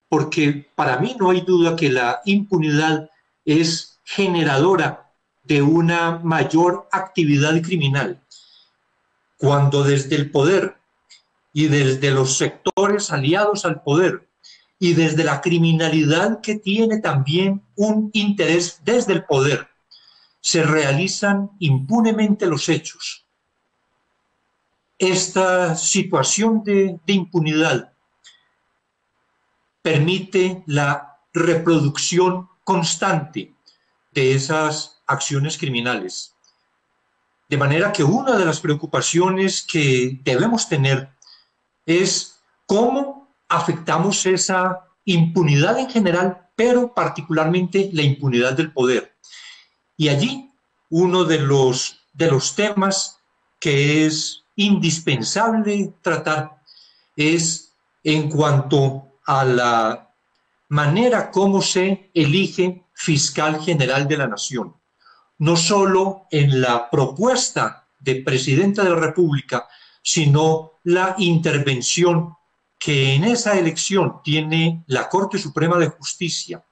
porque para mí no hay duda que la impunidad es generadora de una mayor actividad criminal. Cuando desde el poder y desde los sectores aliados al poder y desde la criminalidad que tiene también un interés desde el poder, se realizan impunemente los hechos. Esta situación de impunidad permite la reproducción constante de esas acciones criminales. De manera que una de las preocupaciones que debemos tener es cómo afectamos esa impunidad en general, pero particularmente la impunidad del poder. Y allí uno de los temas que es indispensable tratar es en cuanto a la manera como se elige fiscal general de la nación. No solo en la propuesta de presidenta de la República, sino la intervención que en esa elección tiene la Corte Suprema de Justicia,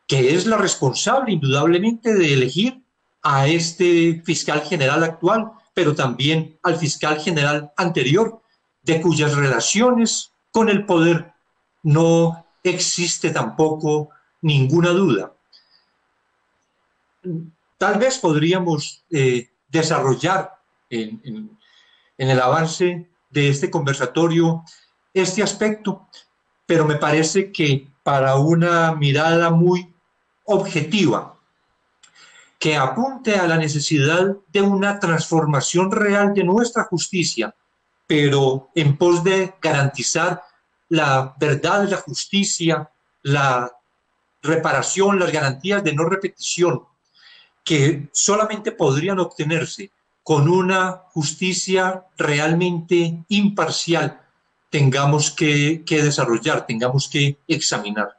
que es la responsable indudablemente de elegir a este fiscal general actual, pero también al fiscal general anterior, de cuyas relaciones con el poder no existe tampoco ninguna duda. Tal vez podríamos desarrollar en el avance de este conversatorio este aspecto, pero me parece que para una mirada muy objetiva, que apunte a la necesidad de una transformación real de nuestra justicia, pero en pos de garantizar la verdad, la justicia, la reparación, las garantías de no repetición, que solamente podrían obtenerse con una justicia realmente imparcial, tengamos que desarrollar, tengamos que examinar.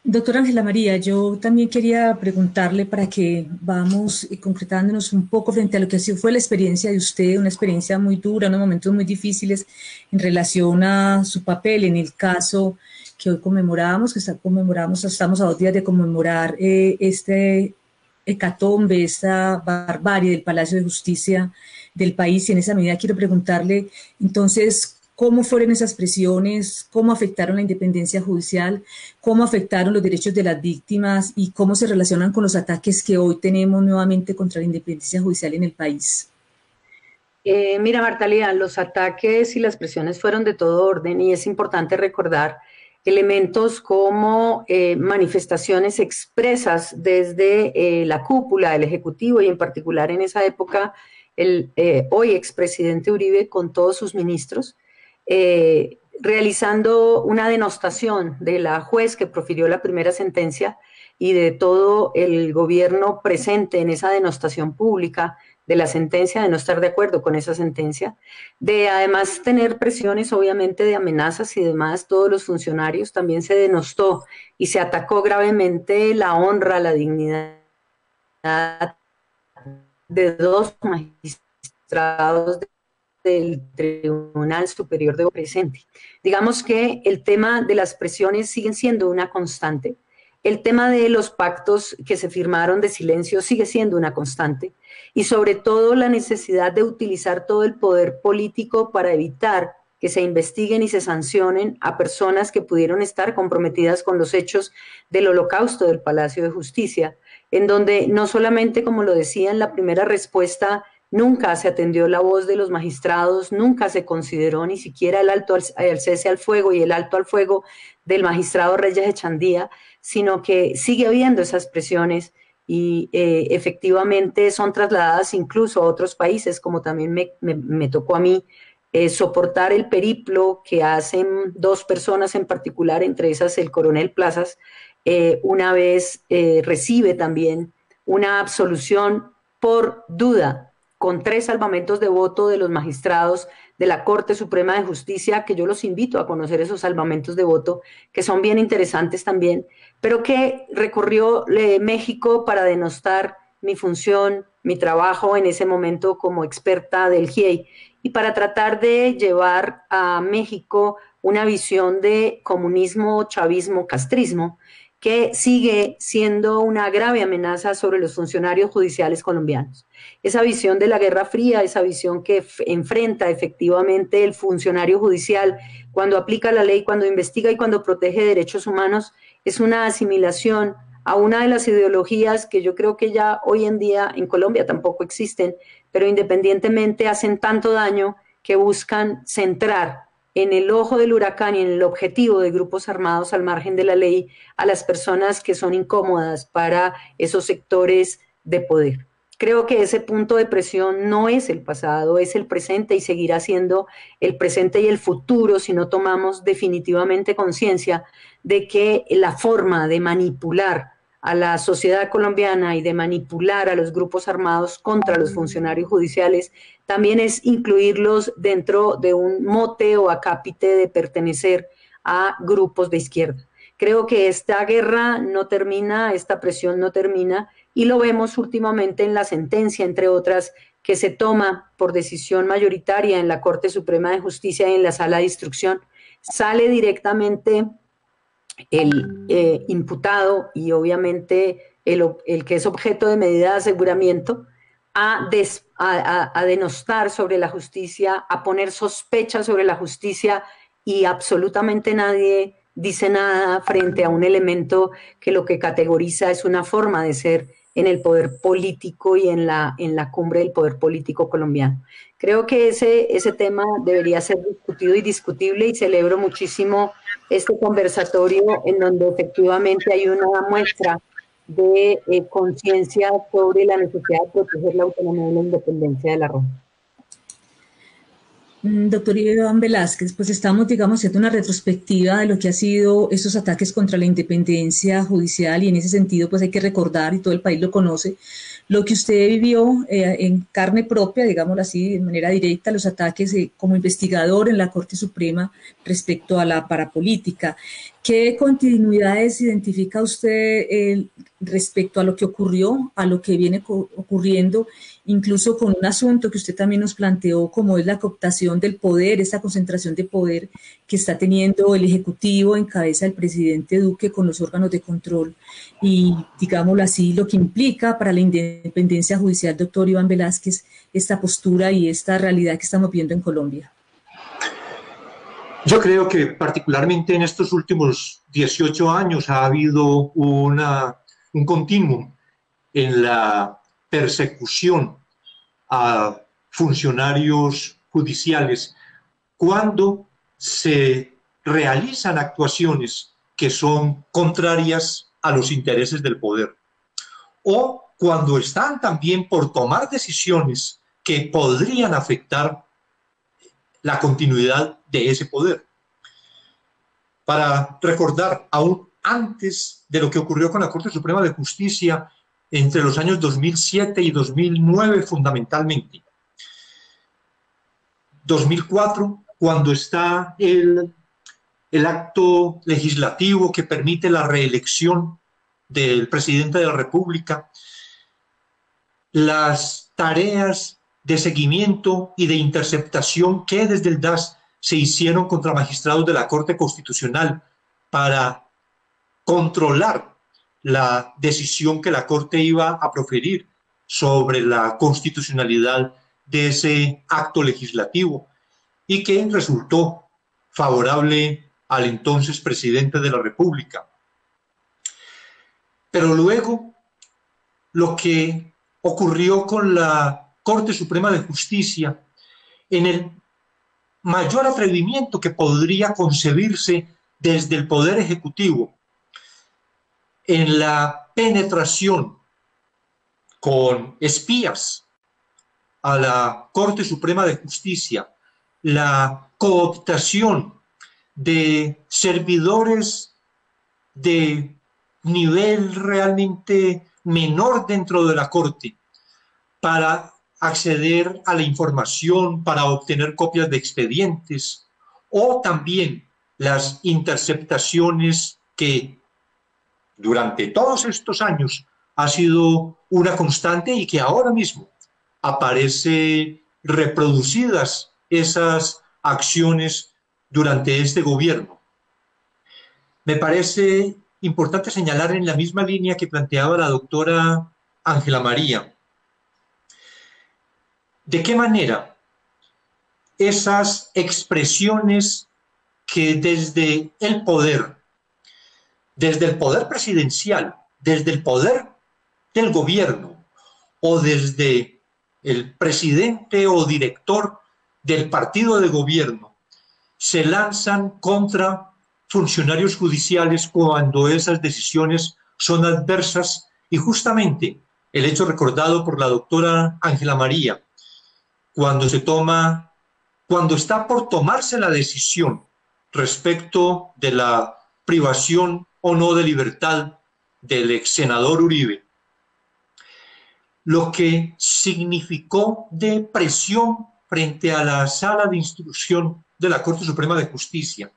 Doctora Ángela María, yo también quería preguntarle para que vamos concretándonos un poco frente a lo que así fue la experiencia de usted, una experiencia muy dura, unos momentos muy difíciles en relación a su papel en el caso que hoy conmemoramos, estamos a 2 días de conmemorar este hecatombe, esta barbarie del Palacio de Justicia del país, y en esa medida quiero preguntarle entonces cómo fueron esas presiones, cómo afectaron la independencia judicial, cómo afectaron los derechos de las víctimas y cómo se relacionan con los ataques que hoy tenemos nuevamente contra la independencia judicial en el país. Mira, Martalía, los ataques y las presiones fueron de todo orden y es importante recordar elementos como manifestaciones expresas desde la cúpula del Ejecutivo y en particular en esa época el hoy expresidente Uribe con todos sus ministros, realizando una denostación de la juez que profirió la primera sentencia y de todo el gobierno presente en esa denostación pública de la sentencia, de no estar de acuerdo con esa sentencia, de además tener presiones obviamente de amenazas y demás, todos los funcionarios, también se denostó y se atacó gravemente la honra, la dignidad de 2 magistrados del Tribunal Superior de presente. Digamos que el tema de las presiones siguen siendo una constante. El tema de los pactos que se firmaron de silencio sigue siendo una constante y sobre todo la necesidad de utilizar todo el poder político para evitar que se investiguen y se sancionen a personas que pudieron estar comprometidas con los hechos del holocausto del Palacio de Justicia, en donde no solamente, como lo decía en la primera respuesta, nunca se atendió la voz de los magistrados, nunca se consideró ni siquiera el cese al fuego y el alto al fuego del magistrado Reyes Echandía, sino que sigue habiendo esas presiones y efectivamente son trasladadas incluso a otros países, como también me tocó a mí soportar el periplo que hacen 2 personas en particular, entre esas el coronel Plazas, una vez recibe también una absolución por duda, con 3 salvamentos de voto de los magistrados de la Corte Suprema de Justicia, que yo los invito a conocer esos salvamentos de voto, que son bien interesantes también, pero que recorrió México para denostar mi función, mi trabajo en ese momento como experta del GIEI, y para tratar de llevar a México una visión de comunismo, chavismo, castrismo, que sigue siendo una grave amenaza sobre los funcionarios judiciales colombianos. Esa visión de la Guerra Fría, esa visión que enfrenta efectivamente el funcionario judicial cuando aplica la ley, cuando investiga y cuando protege derechos humanos, es una asimilación a una de las ideologías que yo creo que ya hoy en día en Colombia tampoco existen, pero independientemente hacen tanto daño que buscan centrar en el ojo del huracán y en el objetivo de grupos armados al margen de la ley a las personas que son incómodas para esos sectores de poder. Creo que ese punto de presión no es el pasado, es el presente y seguirá siendo el presente y el futuro si no tomamos definitivamente conciencia de que la forma de manipular a la sociedad colombiana y de manipular a los grupos armados contra los funcionarios judiciales también es incluirlos dentro de un mote o acápite de pertenecer a grupos de izquierda. Creo que esta guerra no termina, esta presión no termina, y lo vemos últimamente en la sentencia, entre otras, que se toma por decisión mayoritaria en la Corte Suprema de Justicia y en la Sala de Instrucción. Sale directamente el imputado y obviamente el que es objeto de medida de aseguramiento a denostar sobre la justicia, a poner sospechas sobre la justicia, y absolutamente nadie dice nada frente a un elemento que lo que categoriza es una forma de ser en el poder político y en la cumbre del poder político colombiano. Creo que ese tema debería ser discutido y discutible, y celebro muchísimo este conversatorio en donde efectivamente hay una muestra de conciencia sobre la necesidad de proteger la autonomía y la independencia de la ROM. Doctor Iván Velázquez, pues estamos, digamos, haciendo una retrospectiva de lo que ha sido esos ataques contra la independencia judicial, y en ese sentido pues hay que recordar, y todo el país lo conoce, lo que usted vivió en carne propia, digámoslo así, de manera directa, los ataques como investigador en la Corte Suprema respecto a la parapolítica. ¿Qué continuidades identifica usted respecto a lo que ocurrió, a lo que viene ocurriendo, incluso con un asunto que usted también nos planteó, como es la cooptación del poder, esta concentración de poder que está teniendo el Ejecutivo en cabeza del presidente Duque con los órganos de control, y, digámoslo así, lo que implica para la independencia judicial, doctor Iván Velázquez, esta postura y esta realidad que estamos viendo en Colombia? Yo creo que particularmente en estos últimos 18 años ha habido un continuum en la persecución a funcionarios judiciales cuando se realizan actuaciones que son contrarias a los intereses del poder, o cuando están también por tomar decisiones que podrían afectar la continuidad de ese poder. Para recordar, aún antes de lo que ocurrió con la Corte Suprema de Justicia entre los años 2007 y 2009 fundamentalmente, 2004, cuando está el acto legislativo que permite la reelección del presidente de la República, las tareas de seguimiento y de interceptación que desde el DAS se hicieron contra magistrados de la Corte Constitucional para controlar la decisión que la Corte iba a proferir sobre la constitucionalidad de ese acto legislativo, y que resultó favorable al entonces presidente de la República. Pero luego, lo que ocurrió con la Corte Suprema de Justicia, en el mayor atrevimiento que podría concebirse desde el Poder Ejecutivo, en la penetración con espías a la Corte Suprema de Justicia, la cooptación de servidores de nivel realmente menor dentro de la Corte para acceder a la información, para obtener copias de expedientes, o también las interceptaciones que durante todos estos años ha sido una constante y que ahora mismo aparece reproducidas esas acciones durante este gobierno. Me parece importante señalar en la misma línea que planteaba la doctora Ángela María, de qué manera esas expresiones que desde el poder presidencial, desde el poder del gobierno o desde el presidente o director del partido de gobierno se lanzan contra funcionarios judiciales cuando esas decisiones son adversas, y justamente el hecho recordado por la doctora Ángela María, cuando está por tomarse la decisión respecto de la privación o no de libertad del ex senador Uribe, lo que significó de presión frente a la sala de instrucción de la Corte Suprema de Justicia,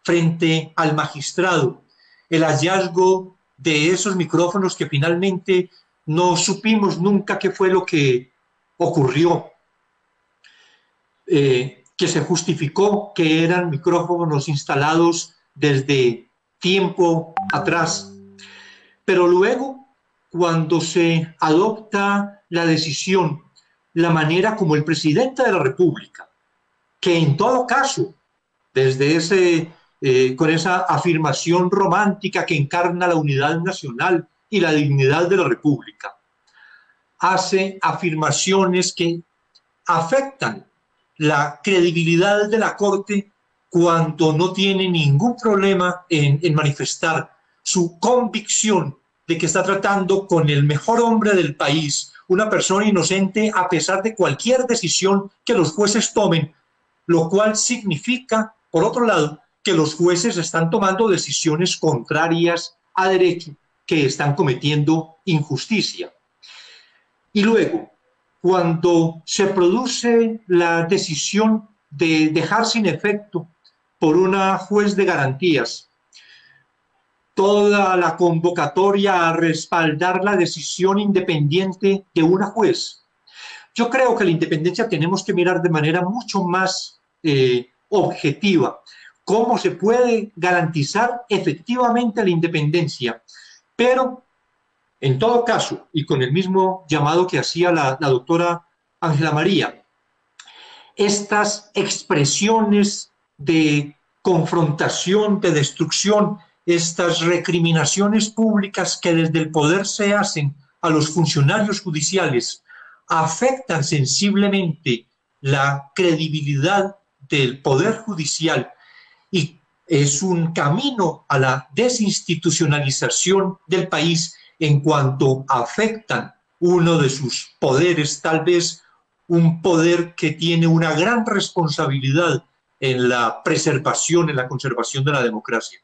frente al magistrado, el hallazgo de esos micrófonos que finalmente no supimos nunca qué fue lo que ocurrió, que se justificó que eran micrófonos instalados desde tiempo atrás. Pero luego, cuando se adopta la decisión, la manera como el presidente de la República, que en todo caso, desde con esa afirmación romántica que encarna la unidad nacional y la dignidad de la República, hace afirmaciones que afectan la credibilidad de la Corte cuando no tiene ningún problema en manifestar su convicción de que está tratando con el mejor hombre del país, una persona inocente a pesar de cualquier decisión que los jueces tomen, lo cual significa, por otro lado, que los jueces están tomando decisiones contrarias a derecho, que están cometiendo injusticia. Y luego, cuando se produce la decisión de dejar sin efecto por una juez de garantías toda la convocatoria a respaldar la decisión independiente de una juez, yo creo que la independencia tenemos que mirar de manera mucho más objetiva cómo se puede garantizar efectivamente la independencia, pero en todo caso, y con el mismo llamado que hacía la doctora Ángela María, estas expresiones de confrontación, de destrucción, estas recriminaciones públicas que desde el poder se hacen a los funcionarios judiciales, afectan sensiblemente la credibilidad del poder judicial y es un camino a la desinstitucionalización del país en cuanto afectan uno de sus poderes, tal vez un poder que tiene una gran responsabilidad en la preservación, en la conservación de la democracia.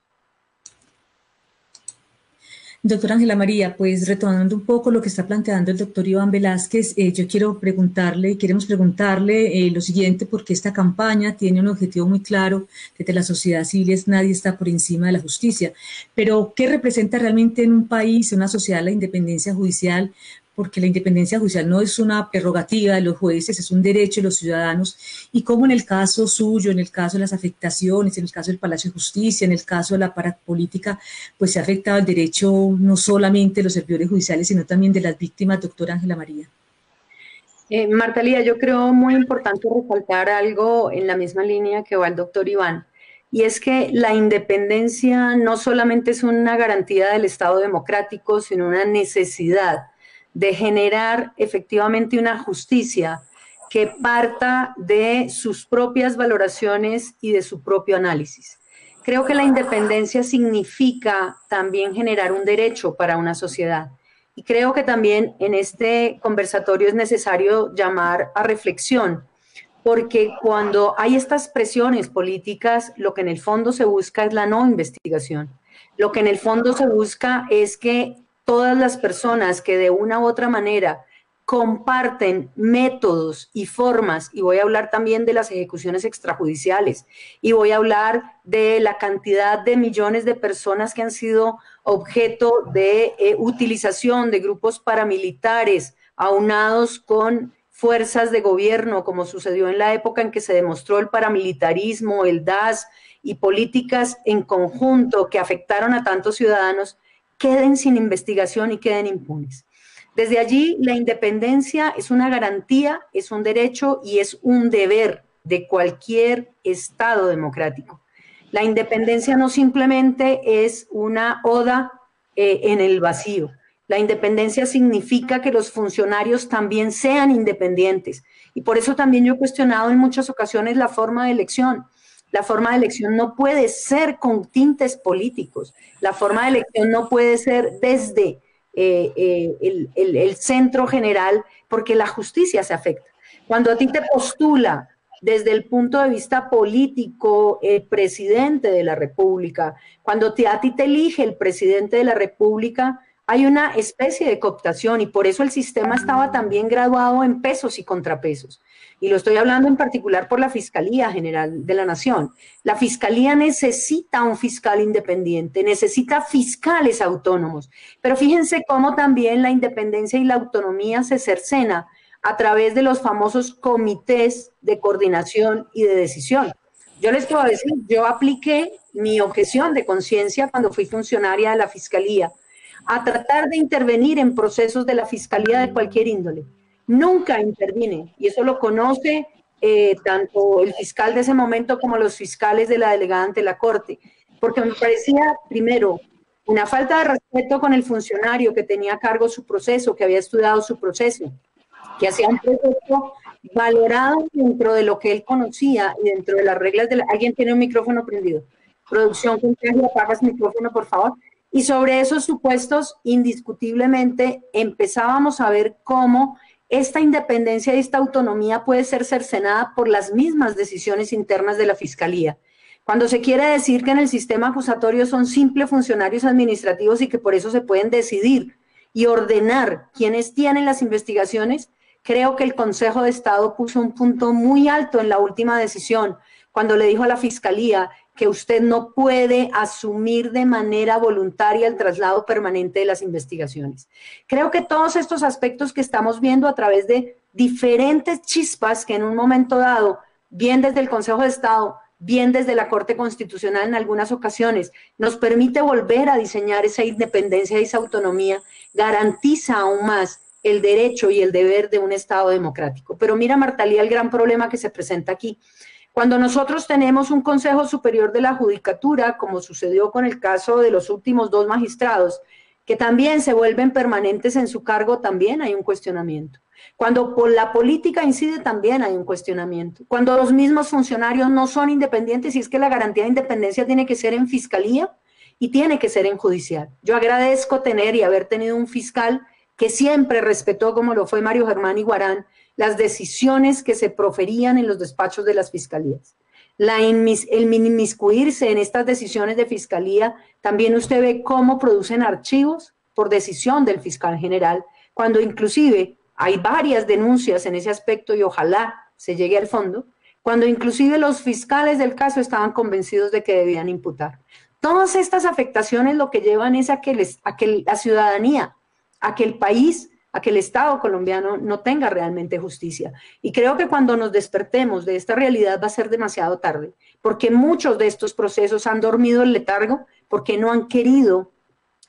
Doctora Ángela María, pues retomando un poco lo que está planteando el doctor Iván Velázquez, yo queremos preguntarle lo siguiente, porque esta campaña tiene un objetivo muy claro desde la sociedad civil, es nadie está por encima de la justicia, pero ¿qué representa realmente en un país, en una sociedad, la independencia judicial? Porque la independencia judicial no es una prerrogativa de los jueces, es un derecho de los ciudadanos, y como en el caso suyo, en el caso de las afectaciones, en el caso del Palacio de Justicia, en el caso de la parapolítica, pues se ha afectado el derecho no solamente de los servidores judiciales, sino también de las víctimas, doctora Ángela María. Marta Lía, yo creo muy importante resaltar algo en la misma línea que va el doctor Iván, y es que la independencia no solamente es una garantía del Estado democrático, sino una necesidad de generar efectivamente una justicia que parta de sus propias valoraciones y de su propio análisis. Creo que la independencia significa también generar un derecho para una sociedad. Y creo que también en este conversatorio es necesario llamar a reflexión, porque cuando hay estas presiones políticas, lo que en el fondo se busca es la no investigación. Lo que en el fondo se busca es que todas las personas que de una u otra manera comparten métodos y formas, y voy a hablar también de las ejecuciones extrajudiciales, y voy a hablar de la cantidad de millones de personas que han sido objeto de utilización de grupos paramilitares aunados con fuerzas de gobierno, como sucedió en la época en que se demostró el paramilitarismo, el DAS y políticas en conjunto que afectaron a tantos ciudadanos, queden sin investigación y queden impunes. Desde allí, la independencia es una garantía, es un derecho y es un deber de cualquier Estado democrático. La independencia no simplemente es una oda en el vacío. La independencia significa que los funcionarios también sean independientes. Y por eso también yo he cuestionado en muchas ocasiones la forma de elección. La forma de elección no puede ser con tintes políticos. La forma de elección no puede ser desde el centro general, porque la justicia se afecta. Cuando a ti te postula desde el punto de vista político el presidente de la República, cuando a ti te elige el presidente de la República, hay una especie de cooptación y por eso el sistema estaba también graduado en pesos y contrapesos. Y lo estoy hablando en particular por la Fiscalía General de la Nación. La Fiscalía necesita un fiscal independiente, necesita fiscales autónomos. Pero fíjense cómo también la independencia y la autonomía se cercena a través de los famosos comités de coordinación y de decisión. Yo les puedo decir, yo apliqué mi objeción de conciencia cuando fui funcionaria de la Fiscalía a tratar de intervenir en procesos de la Fiscalía de cualquier índole. Nunca intervine, y eso lo conoce tanto el fiscal de ese momento como los fiscales de la delegada ante la Corte, porque me parecía, primero, una falta de respeto con el funcionario que tenía a cargo su proceso, que había estudiado su proceso, que hacía un proceso valorado dentro de lo que él conocía y dentro de las reglas de la... Alguien tiene un micrófono prendido. Producción, Contagio, apagas micrófono, por favor. Y sobre esos supuestos, indiscutiblemente, empezábamos a ver cómo esta independencia y esta autonomía puede ser cercenada por las mismas decisiones internas de la Fiscalía. Cuando se quiere decir que en el sistema acusatorio son simples funcionarios administrativos y que por eso se pueden decidir y ordenar quienes tienen las investigaciones, creo que el Consejo de Estado puso un punto muy alto en la última decisión, cuando le dijo a la Fiscalía que usted no puede asumir de manera voluntaria el traslado permanente de las investigaciones. Creo que todos estos aspectos que estamos viendo a través de diferentes chispas que en un momento dado, bien desde el Consejo de Estado, bien desde la Corte Constitucional en algunas ocasiones, nos permite volver a diseñar esa independencia y esa autonomía, garantiza aún más el derecho y el deber de un Estado democrático. Pero mira, Martalía, el gran problema que se presenta aquí. Cuando nosotros tenemos un Consejo Superior de la Judicatura, como sucedió con el caso de los últimos 2 magistrados, que también se vuelven permanentes en su cargo, también hay un cuestionamiento. Cuando por la política incide, también hay un cuestionamiento. Cuando los mismos funcionarios no son independientes, y es que la garantía de independencia tiene que ser en Fiscalía y tiene que ser en Judicial. Yo agradezco tener y haber tenido un fiscal que siempre respetó, como lo fue Mario Germán Iguarán, las decisiones que se proferían en los despachos de las fiscalías. El inmiscuirse en estas decisiones de fiscalía, también usted ve cómo producen archivos por decisión del fiscal general, cuando inclusive hay varias denuncias en ese aspecto y ojalá se llegue al fondo, cuando inclusive los fiscales del caso estaban convencidos de que debían imputar. Todas estas afectaciones lo que llevan es a que la ciudadanía, a que el país, a que el Estado colombiano no tenga realmente justicia. Y creo que cuando nos despertemos de esta realidad va a ser demasiado tarde, porque muchos de estos procesos han dormido el letargo, porque no han querido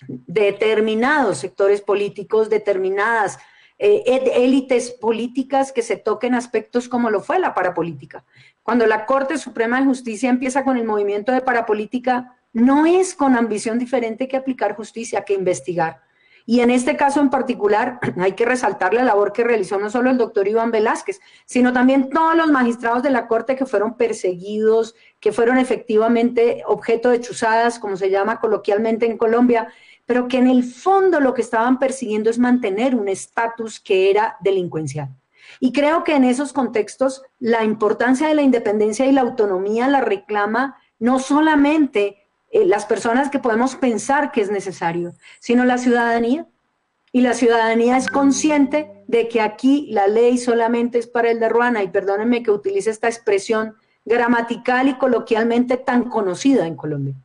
determinados sectores políticos, determinadas élites políticas que se toquen aspectos como lo fue la parapolítica. Cuando la Corte Suprema de Justicia empieza con el movimiento de parapolítica, no es con ambición diferente que aplicar justicia, que investigar. Y en este caso en particular hay que resaltar la labor que realizó no solo el doctor Iván Velázquez, sino también todos los magistrados de la Corte que fueron perseguidos, que fueron efectivamente objeto de chuzadas, como se llama coloquialmente en Colombia, pero que en el fondo lo que estaban persiguiendo es mantener un estatus que era delincuencial. Y creo que en esos contextos la importancia de la independencia y la autonomía la reclama no solamente las personas que podemos pensar que es necesario, sino la ciudadanía. y la ciudadanía es consciente de que aquí la ley solamente es para el de Ruana, y perdónenme que utilice esta expresión gramatical y coloquialmente tan conocida en Colombia.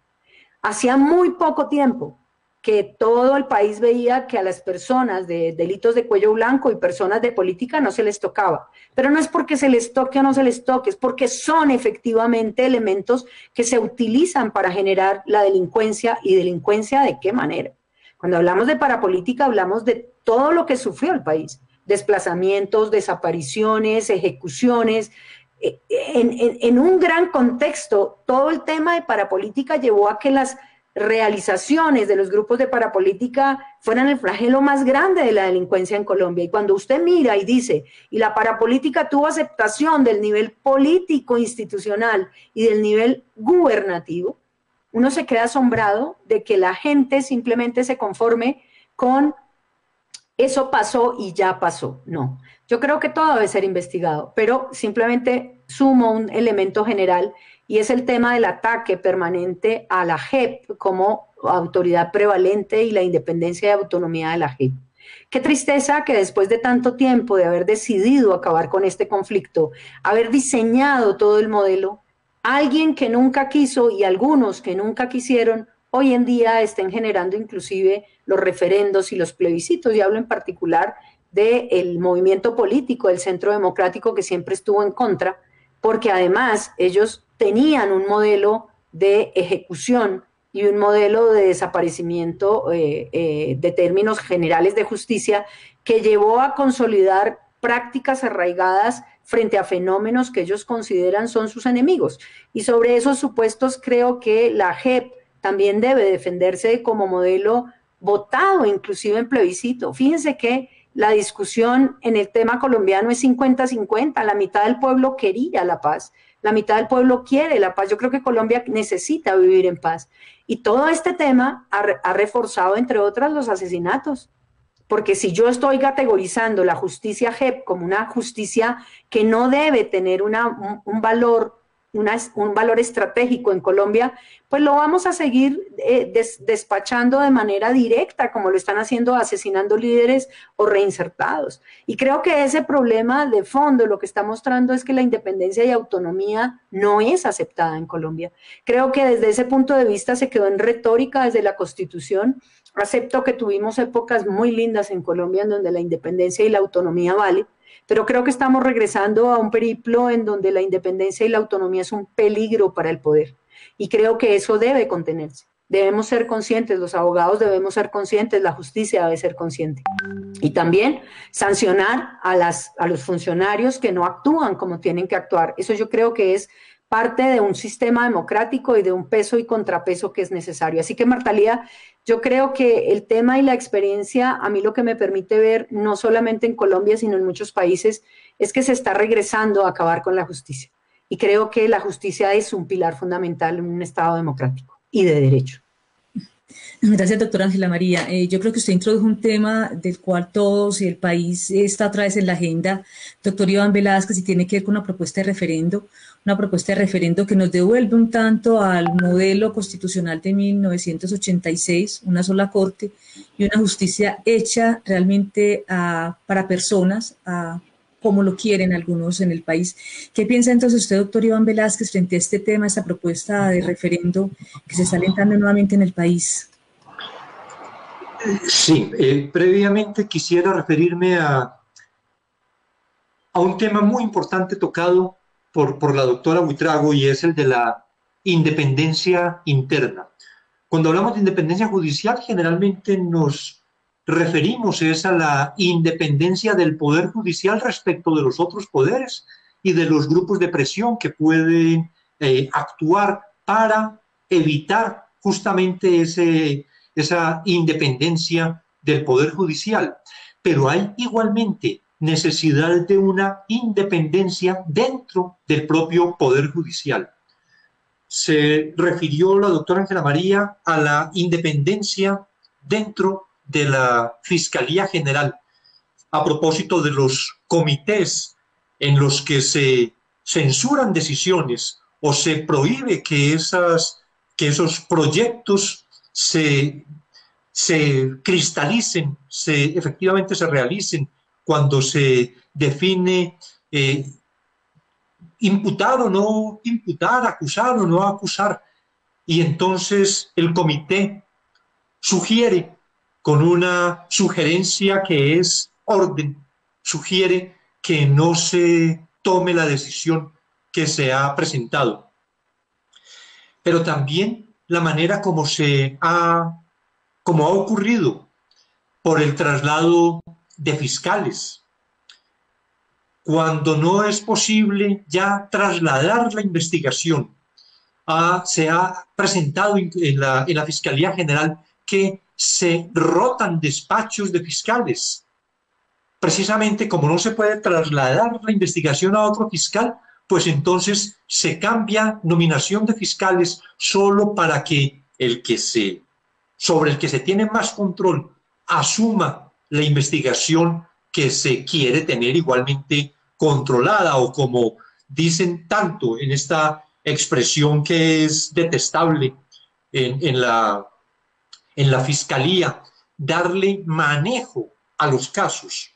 Hacía muy poco tiempo que todo el país veía que a las personas de delitos de cuello blanco y personas de política no se les tocaba. Pero no es porque se les toque o no se les toque, es porque son efectivamente elementos que se utilizan para generar la delincuencia, y delincuencia ¿de qué manera? Cuando hablamos de parapolítica hablamos de todo lo que sufrió el país, desplazamientos, desapariciones, ejecuciones. En un gran contexto, todo el tema de parapolítica llevó a que las realizaciones de los grupos de parapolítica fueran el flagelo más grande de la delincuencia en Colombia. Y cuando usted mira y dice, y la parapolítica tuvo aceptación del nivel político institucional y del nivel gubernativo, uno se queda asombrado de que la gente simplemente se conforme con eso pasó y ya pasó. No, yo creo que todo debe ser investigado, pero simplemente sumo un elemento general, y es el tema del ataque permanente a la JEP como autoridad prevalente y la independencia y autonomía de la JEP. Qué tristeza que después de tanto tiempo de haber decidido acabar con este conflicto, haber diseñado todo el modelo, alguien que nunca quiso y algunos que nunca quisieron, hoy en día estén generando inclusive los referendos y los plebiscitos, y hablo en particular del movimiento político del Centro Democrático, que siempre estuvo en contra, porque además ellos tenían un modelo de ejecución y un modelo de desaparecimiento de términos generales de justicia que llevó a consolidar prácticas arraigadas frente a fenómenos que ellos consideran son sus enemigos. Y sobre esos supuestos creo que la JEP también debe defenderse como modelo votado inclusive en plebiscito. Fíjense que la discusión en el tema colombiano es 50-50, la mitad del pueblo quería la paz, la mitad del pueblo quiere la paz. Yo creo que Colombia necesita vivir en paz. Y todo este tema ha reforzado, entre otras, los asesinatos. Porque si yo estoy categorizando la justicia JEP como una justicia que no debe tener un valor estratégico en Colombia, pues lo vamos a seguir despachando de manera directa, como lo están haciendo, asesinando líderes o reinsertados. Y creo que ese problema de fondo lo que está mostrando es que la independencia y autonomía no es aceptada en Colombia. Creo que desde ese punto de vista se quedó en retórica desde la Constitución. Acepto que tuvimos épocas muy lindas en Colombia en donde la independencia y la autonomía vale, pero creo que estamos regresando a un periplo en donde la independencia y la autonomía es un peligro para el poder. Y creo que eso debe contenerse. Debemos ser conscientes, los abogados debemos ser conscientes, la justicia debe ser consciente. Y también sancionar a los funcionarios que no actúan como tienen que actuar. Eso yo creo que es parte de un sistema democrático y de un peso y contrapeso que es necesario. Así que, Marta Lía, yo creo que el tema y la experiencia, a mí lo que me permite ver, no solamente en Colombia, sino en muchos países, es que se está regresando a acabar con la justicia. Y creo que la justicia es un pilar fundamental en un Estado democrático y de derecho. Gracias, doctora Ángela María. Yo creo que usted introdujo un tema del cual todos y el país está otra vez en la agenda, doctor Iván Velázquez, y tiene que ver con una propuesta de referendo que nos devuelve un tanto al modelo constitucional de 1986, una sola corte y una justicia hecha realmente para personas, como lo quieren algunos en el país. ¿Qué piensa entonces usted, doctor Iván Velázquez, frente a este tema, esta propuesta de referendo que se está alentando nuevamente en el país? Sí, previamente quisiera referirme a un tema muy importante tocado por la doctora Buitrago, y es el de la independencia interna. Cuando hablamos de independencia judicial, generalmente nos referimos a la independencia del poder judicial respecto de los otros poderes y de los grupos de presión que pueden actuar para evitar justamente esa independencia del poder judicial. Pero hay igualmente necesidad de una independencia dentro del propio poder judicial. Se refirió la doctora Ángela María a la independencia dentro de la Fiscalía General, a propósito de los comités en los que se censuran decisiones o se prohíbe que esos proyectos se se cristalicen, efectivamente se realicen cuando se define imputar o no imputar, acusar o no acusar, y entonces el comité sugiere con una sugerencia que es orden, sugiere que no se tome la decisión que se ha presentado. Pero también la manera como ha ocurrido por el traslado de fiscales. Cuando no es posible ya trasladar la investigación, se ha presentado en la Fiscalía General que se rotan despachos de fiscales. Precisamente como no se puede trasladar la investigación a otro fiscal, pues entonces se cambia nominación de fiscales solo para que sobre el que se tiene más control asuma la investigación que se quiere tener igualmente controlada, o como dicen tanto en esta expresión que es detestable en la fiscalía, darle manejo a los casos.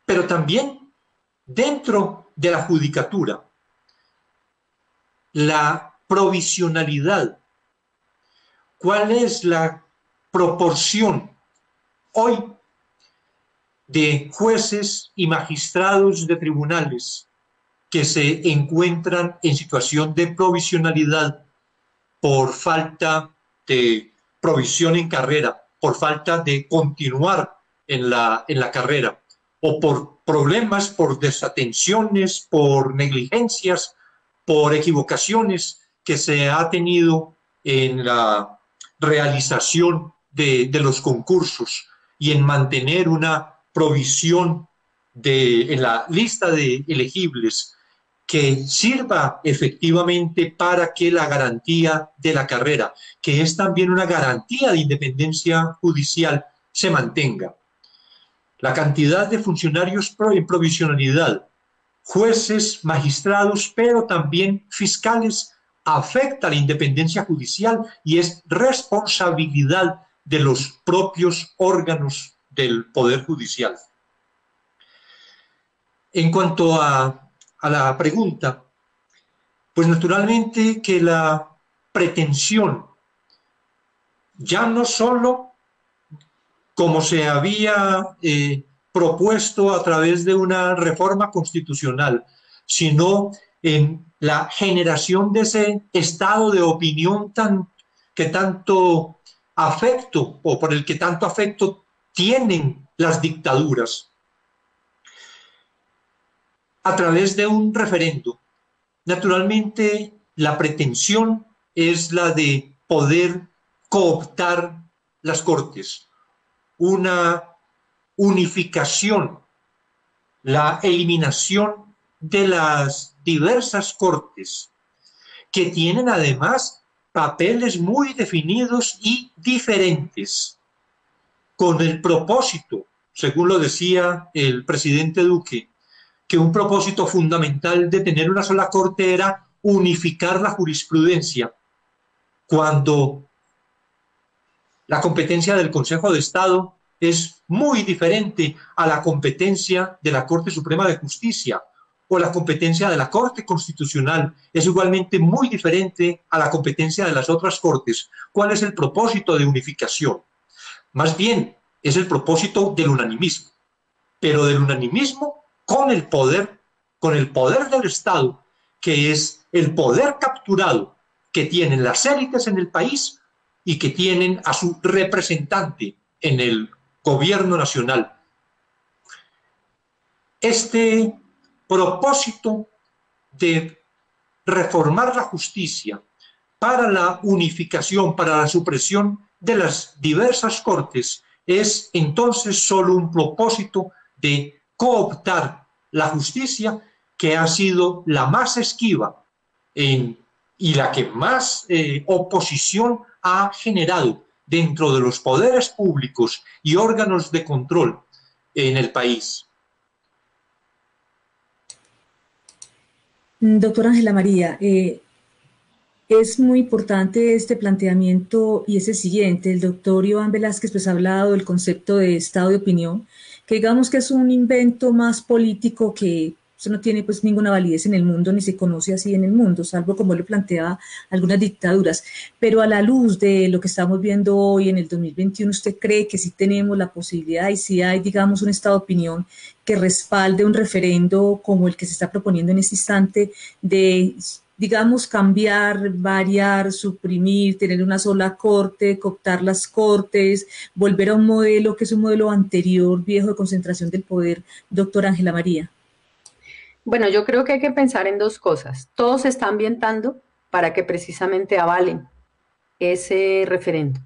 Pero también dentro de la judicatura, la provisionalidad. ¿Cuál es la proporción hoy de jueces y magistrados de tribunales que se encuentran en situación de provisionalidad por falta de provisión en carrera, por falta de continuar en la carrera, o por problemas, por desatenciones, por negligencias, por equivocaciones que se ha tenido en la realización de los concursos y en mantener una provisión en la lista de elegibles que sirva efectivamente para que la garantía de la carrera, que es también una garantía de independencia judicial, se mantenga. La cantidad de funcionarios en provisionalidad, jueces, magistrados, pero también fiscales, afecta a la independencia judicial y es responsabilidad de los propios órganos del Poder Judicial. En cuanto a la pregunta, pues naturalmente que la pretensión, ya no solo como se había propuesto a través de una reforma constitucional, sino en la generación de ese estado de opinión que tanto afecto, o por el que tanto afecto tienen las dictaduras, a través de un referendo. Naturalmente, la pretensión es la de poder cooptar las Cortes, una unificación, la eliminación de las diversas Cortes, que tienen además papeles muy definidos y diferentes, con el propósito, según lo decía el presidente Duque, que un propósito fundamental de tener una sola Corte era unificar la jurisprudencia, cuando la competencia del Consejo de Estado es muy diferente a la competencia de la Corte Suprema de Justicia, o la competencia de la Corte Constitucional es igualmente muy diferente a la competencia de las otras Cortes. ¿Cuál es el propósito de unificación? Más bien, es el propósito del unanimismo, pero del unanimismo con el poder del Estado, que es el poder capturado que tienen las élites en el país y que tienen a su representante en el gobierno nacional. Este propósito de reformar la justicia para la unificación, para la supresión de las diversas Cortes, es entonces solo un propósito de cooptar la justicia, que ha sido la más esquiva y la que más oposición ha generado dentro de los poderes públicos y órganos de control en el país. Doctora Ángela María, Es muy importante este planteamiento y es el siguiente. El doctor Iván Velázquez pues, ha hablado del concepto de estado de opinión, que digamos que es un invento más político que eso no tiene pues ninguna validez en el mundo ni se conoce así en el mundo, salvo como lo planteaba algunas dictaduras. Pero a la luz de lo que estamos viendo hoy en el 2021, ¿usted cree que sí tenemos la posibilidad y si hay, digamos, un estado de opinión que respalde un referendo como el que se está proponiendo en este instante de, digamos, cambiar, variar, suprimir, tener una sola corte, cooptar las cortes, volver a un modelo que es un modelo anterior, viejo, de concentración del poder, doctora Ángela María? Bueno, yo creo que hay que pensar en dos cosas. Todo se está ambientando para que precisamente avalen ese referendo.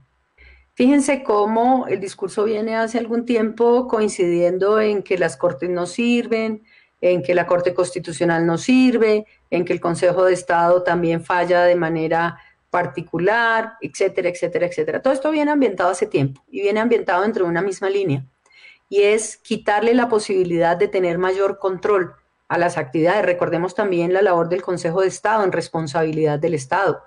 Fíjense cómo el discurso viene hace algún tiempo coincidiendo en que las cortes no sirven, en que la Corte Constitucional no sirve, en que el Consejo de Estado también falla de manera particular, etcétera, etcétera, etcétera. Todo esto viene ambientado hace tiempo y viene ambientado dentro de una misma línea y es quitarle la posibilidad de tener mayor control a las actividades. Recordemos también la labor del Consejo de Estado en responsabilidad del Estado.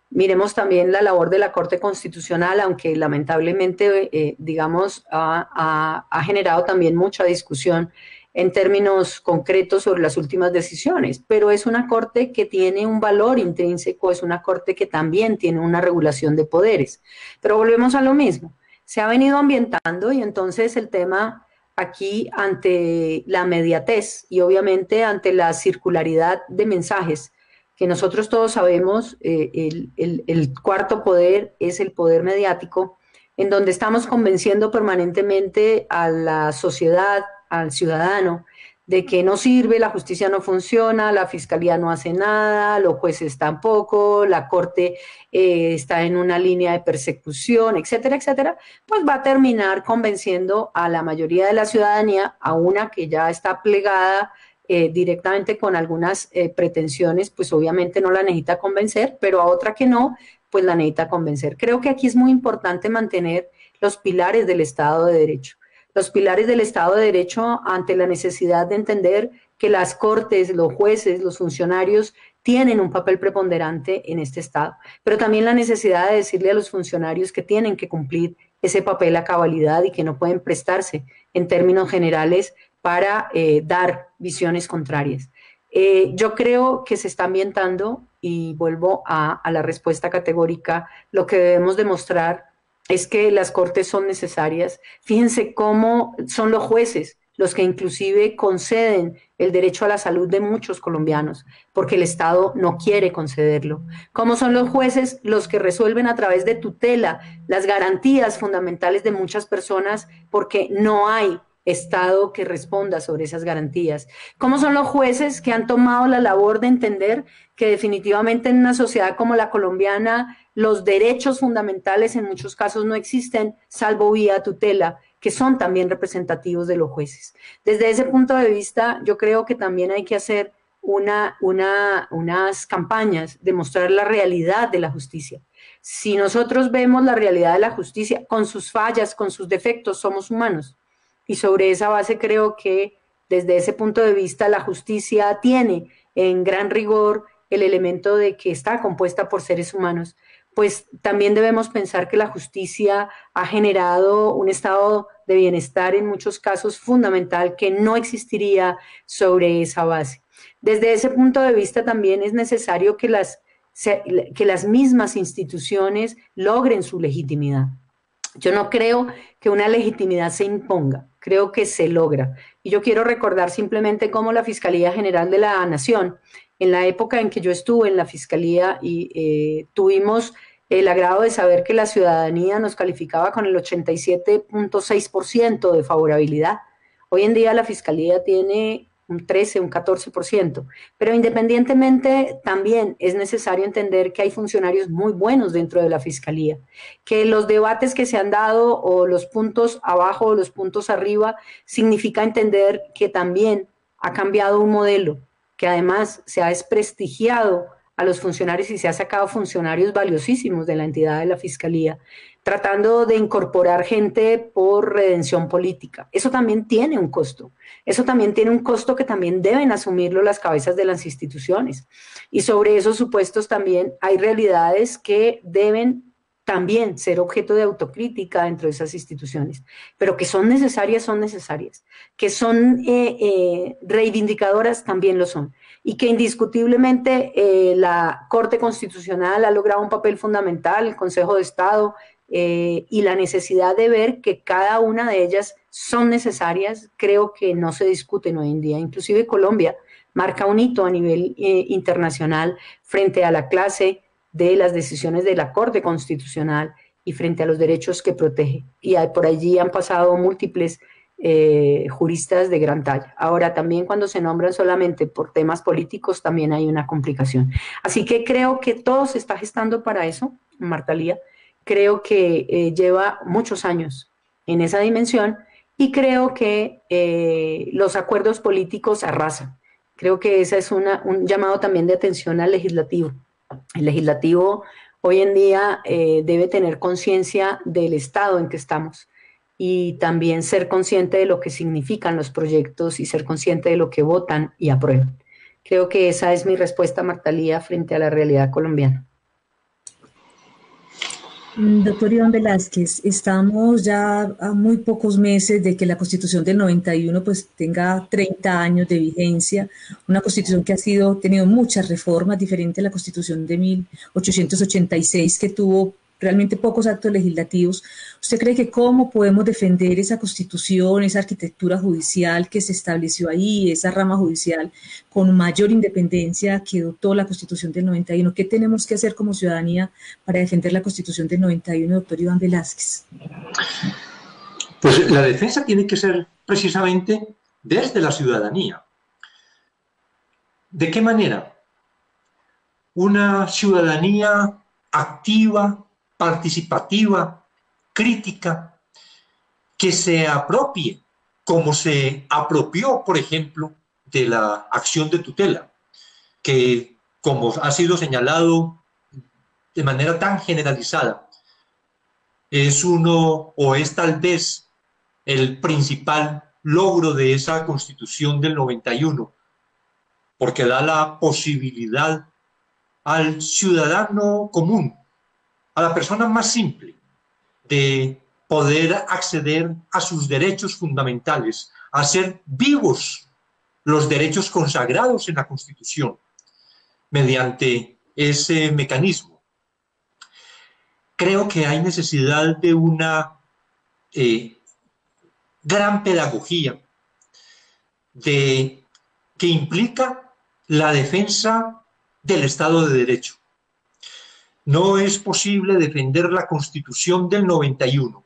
Miremos también la labor de la Corte Constitucional, aunque lamentablemente, digamos, ha generado también mucha discusión en términos concretos sobre las últimas decisiones, pero es una Corte que tiene un valor intrínseco, es una Corte que también tiene una regulación de poderes. Pero volvemos a lo mismo, se ha venido ambientando y entonces el tema aquí ante la mediatez y obviamente ante la circularidad de mensajes que nosotros todos sabemos, el cuarto poder es el poder mediático, en donde estamos convenciendo permanentemente a la sociedad, al ciudadano, de que no sirve, la justicia no funciona, la fiscalía no hace nada, los jueces tampoco, la corte está en una línea de persecución, etcétera, etcétera, pues va a terminar convenciendo a la mayoría de la ciudadanía, a una que ya está plegada directamente con algunas pretensiones, pues obviamente no la necesita convencer, pero a otra que no, pues la necesita convencer. Creo que aquí es muy importante mantener los pilares del Estado de Derecho. Los pilares del Estado de Derecho ante la necesidad de entender que las cortes, los jueces, los funcionarios tienen un papel preponderante en este Estado, pero también la necesidad de decirle a los funcionarios que tienen que cumplir ese papel a cabalidad y que no pueden prestarse en términos generales para dar visiones contrarias. Yo creo que se está ambientando, y vuelvo a la respuesta categórica, lo que debemos demostrar es que las cortes son necesarias. Fíjense cómo son los jueces los que inclusive conceden el derecho a la salud de muchos colombianos, porque el Estado no quiere concederlo. Cómo son los jueces los que resuelven a través de tutela las garantías fundamentales de muchas personas, porque no hay Estado que responda sobre esas garantías. ¿Cómo son los jueces que han tomado la labor de entender que definitivamente en una sociedad como la colombiana los derechos fundamentales en muchos casos no existen, salvo vía tutela, que son también representativos de los jueces? Desde ese punto de vista, yo creo que también hay que hacer unas campañas de mostrar la realidad de la justicia. Si nosotros vemos la realidad de la justicia, con sus fallas, con sus defectos, somos humanos. Y sobre esa base creo que desde ese punto de vista la justicia tiene en gran rigor el elemento de que está compuesta por seres humanos, pues también debemos pensar que la justicia ha generado un estado de bienestar en muchos casos fundamental que no existiría sobre esa base. Desde ese punto de vista también es necesario que las mismas instituciones logren su legitimidad. Yo no creo que una legitimidad se imponga, creo que se logra. Y yo quiero recordar simplemente cómo la Fiscalía General de la Nación, en la época en que yo estuve en la Fiscalía y tuvimos el agrado de saber que la ciudadanía nos calificaba con el 87.6% de favorabilidad. Hoy en día la Fiscalía tiene un 13, un 14%, pero independientemente también es necesario entender que hay funcionarios muy buenos dentro de la Fiscalía, que los debates que se han dado o los puntos abajo o los puntos arriba significa entender que también ha cambiado un modelo, que además se ha desprestigiado a los funcionarios y se ha sacado funcionarios valiosísimos de la entidad de la Fiscalía, tratando de incorporar gente por redención política. Eso también tiene un costo. Eso también tiene un costo que también deben asumirlo las cabezas de las instituciones. Y sobre esos supuestos también hay realidades que deben también ser objeto de autocrítica dentro de esas instituciones, pero que son necesarias, que son reivindicadoras, también lo son, y que indiscutiblemente la Corte Constitucional ha logrado un papel fundamental, el Consejo de Estado, y la necesidad de ver que cada una de ellas son necesarias, creo que no se discuten hoy en día. Inclusive Colombia marca un hito a nivel internacional frente a la clase de las decisiones de la Corte Constitucional y frente a los derechos que protege. Y por allí han pasado múltiples juristas de gran talla. Ahora, también cuando se nombran solamente por temas políticos, también hay una complicación. Así que creo que todo se está gestando para eso, Marta Lía. Creo que lleva muchos años en esa dimensión y creo que los acuerdos políticos arrasan. Creo que ese es un llamado también de atención al legislativo. El legislativo hoy en día debe tener conciencia del estado en que estamos y también ser consciente de lo que significan los proyectos y ser consciente de lo que votan y aprueban. Creo que esa es mi respuesta, Marta Lía, frente a la realidad colombiana. Doctor Iván Velázquez, estamos ya a muy pocos meses de que la Constitución del 91 pues tenga 30 años de vigencia, una Constitución que ha tenido muchas reformas, diferente a la Constitución de 1886 que tuvo realmente pocos actos legislativos. ¿Usted cree que cómo podemos defender esa Constitución, esa arquitectura judicial que se estableció ahí, esa rama judicial con mayor independencia que dotó la Constitución del 91? ¿Qué tenemos que hacer como ciudadanía para defender la Constitución del 91, doctor Iván Velázquez? Pues la defensa tiene que ser precisamente desde la ciudadanía. ¿De qué manera? Una ciudadanía activa, participativa, crítica, que se apropie, como se apropió, por ejemplo, de la acción de tutela, que, como ha sido señalado de manera tan generalizada, es uno o es tal vez el principal logro de esa Constitución del 91, porque da la posibilidad al ciudadano común, a la persona más simple, de poder acceder a sus derechos fundamentales, a hacer vivos los derechos consagrados en la Constitución mediante ese mecanismo. Creo que hay necesidad de una gran pedagogía que implica la defensa del Estado de Derecho. No es posible defender la Constitución del 91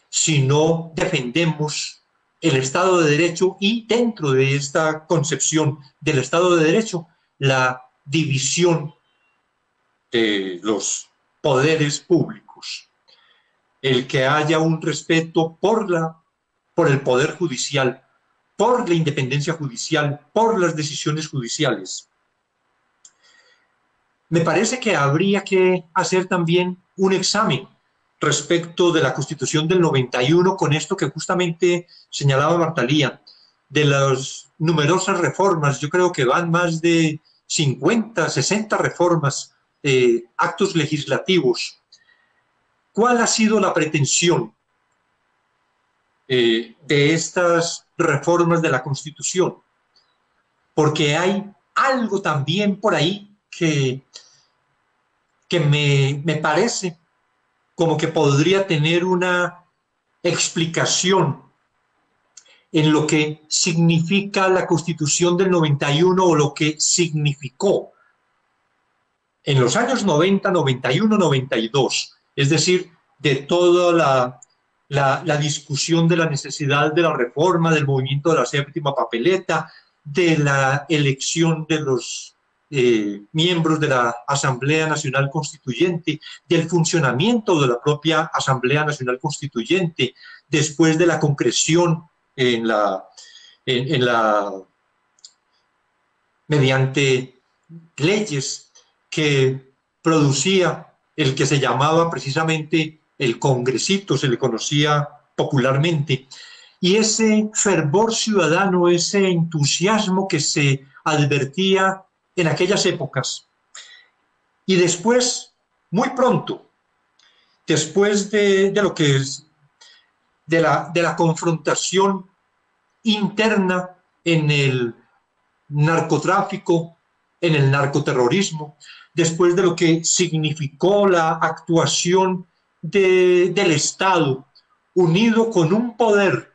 si no defendemos el Estado de Derecho y, dentro de esta concepción del Estado de Derecho, la división de los poderes públicos. El que haya un respeto por el Poder Judicial, por la independencia judicial, por las decisiones judiciales. Me parece que habría que hacer también un examen respecto de la Constitución del 91 con esto que justamente señalaba Marta Lía, de las numerosas reformas. Yo creo que van más de 50, 60 reformas, actos legislativos. ¿Cuál ha sido la pretensión de estas reformas de la Constitución? Porque hay algo también por ahí que me parece como que podría tener una explicación en lo que significa la Constitución del 91 o lo que significó en los años 90, 91, 92, es decir, de toda la discusión de la necesidad de la reforma, del movimiento de la séptima papeleta, de la elección de los miembros de la Asamblea Nacional Constituyente, del funcionamiento de la propia Asamblea Nacional Constituyente, después de la concreción mediante leyes que producía el que se llamaba precisamente el Congresito, se le conocía popularmente, y ese fervor ciudadano, ese entusiasmo que se advertía en aquellas épocas. Y después, muy pronto, después de lo que es de la confrontación interna en el narcotráfico, en el narcoterrorismo, después de lo que significó la actuación del Estado unido con un poder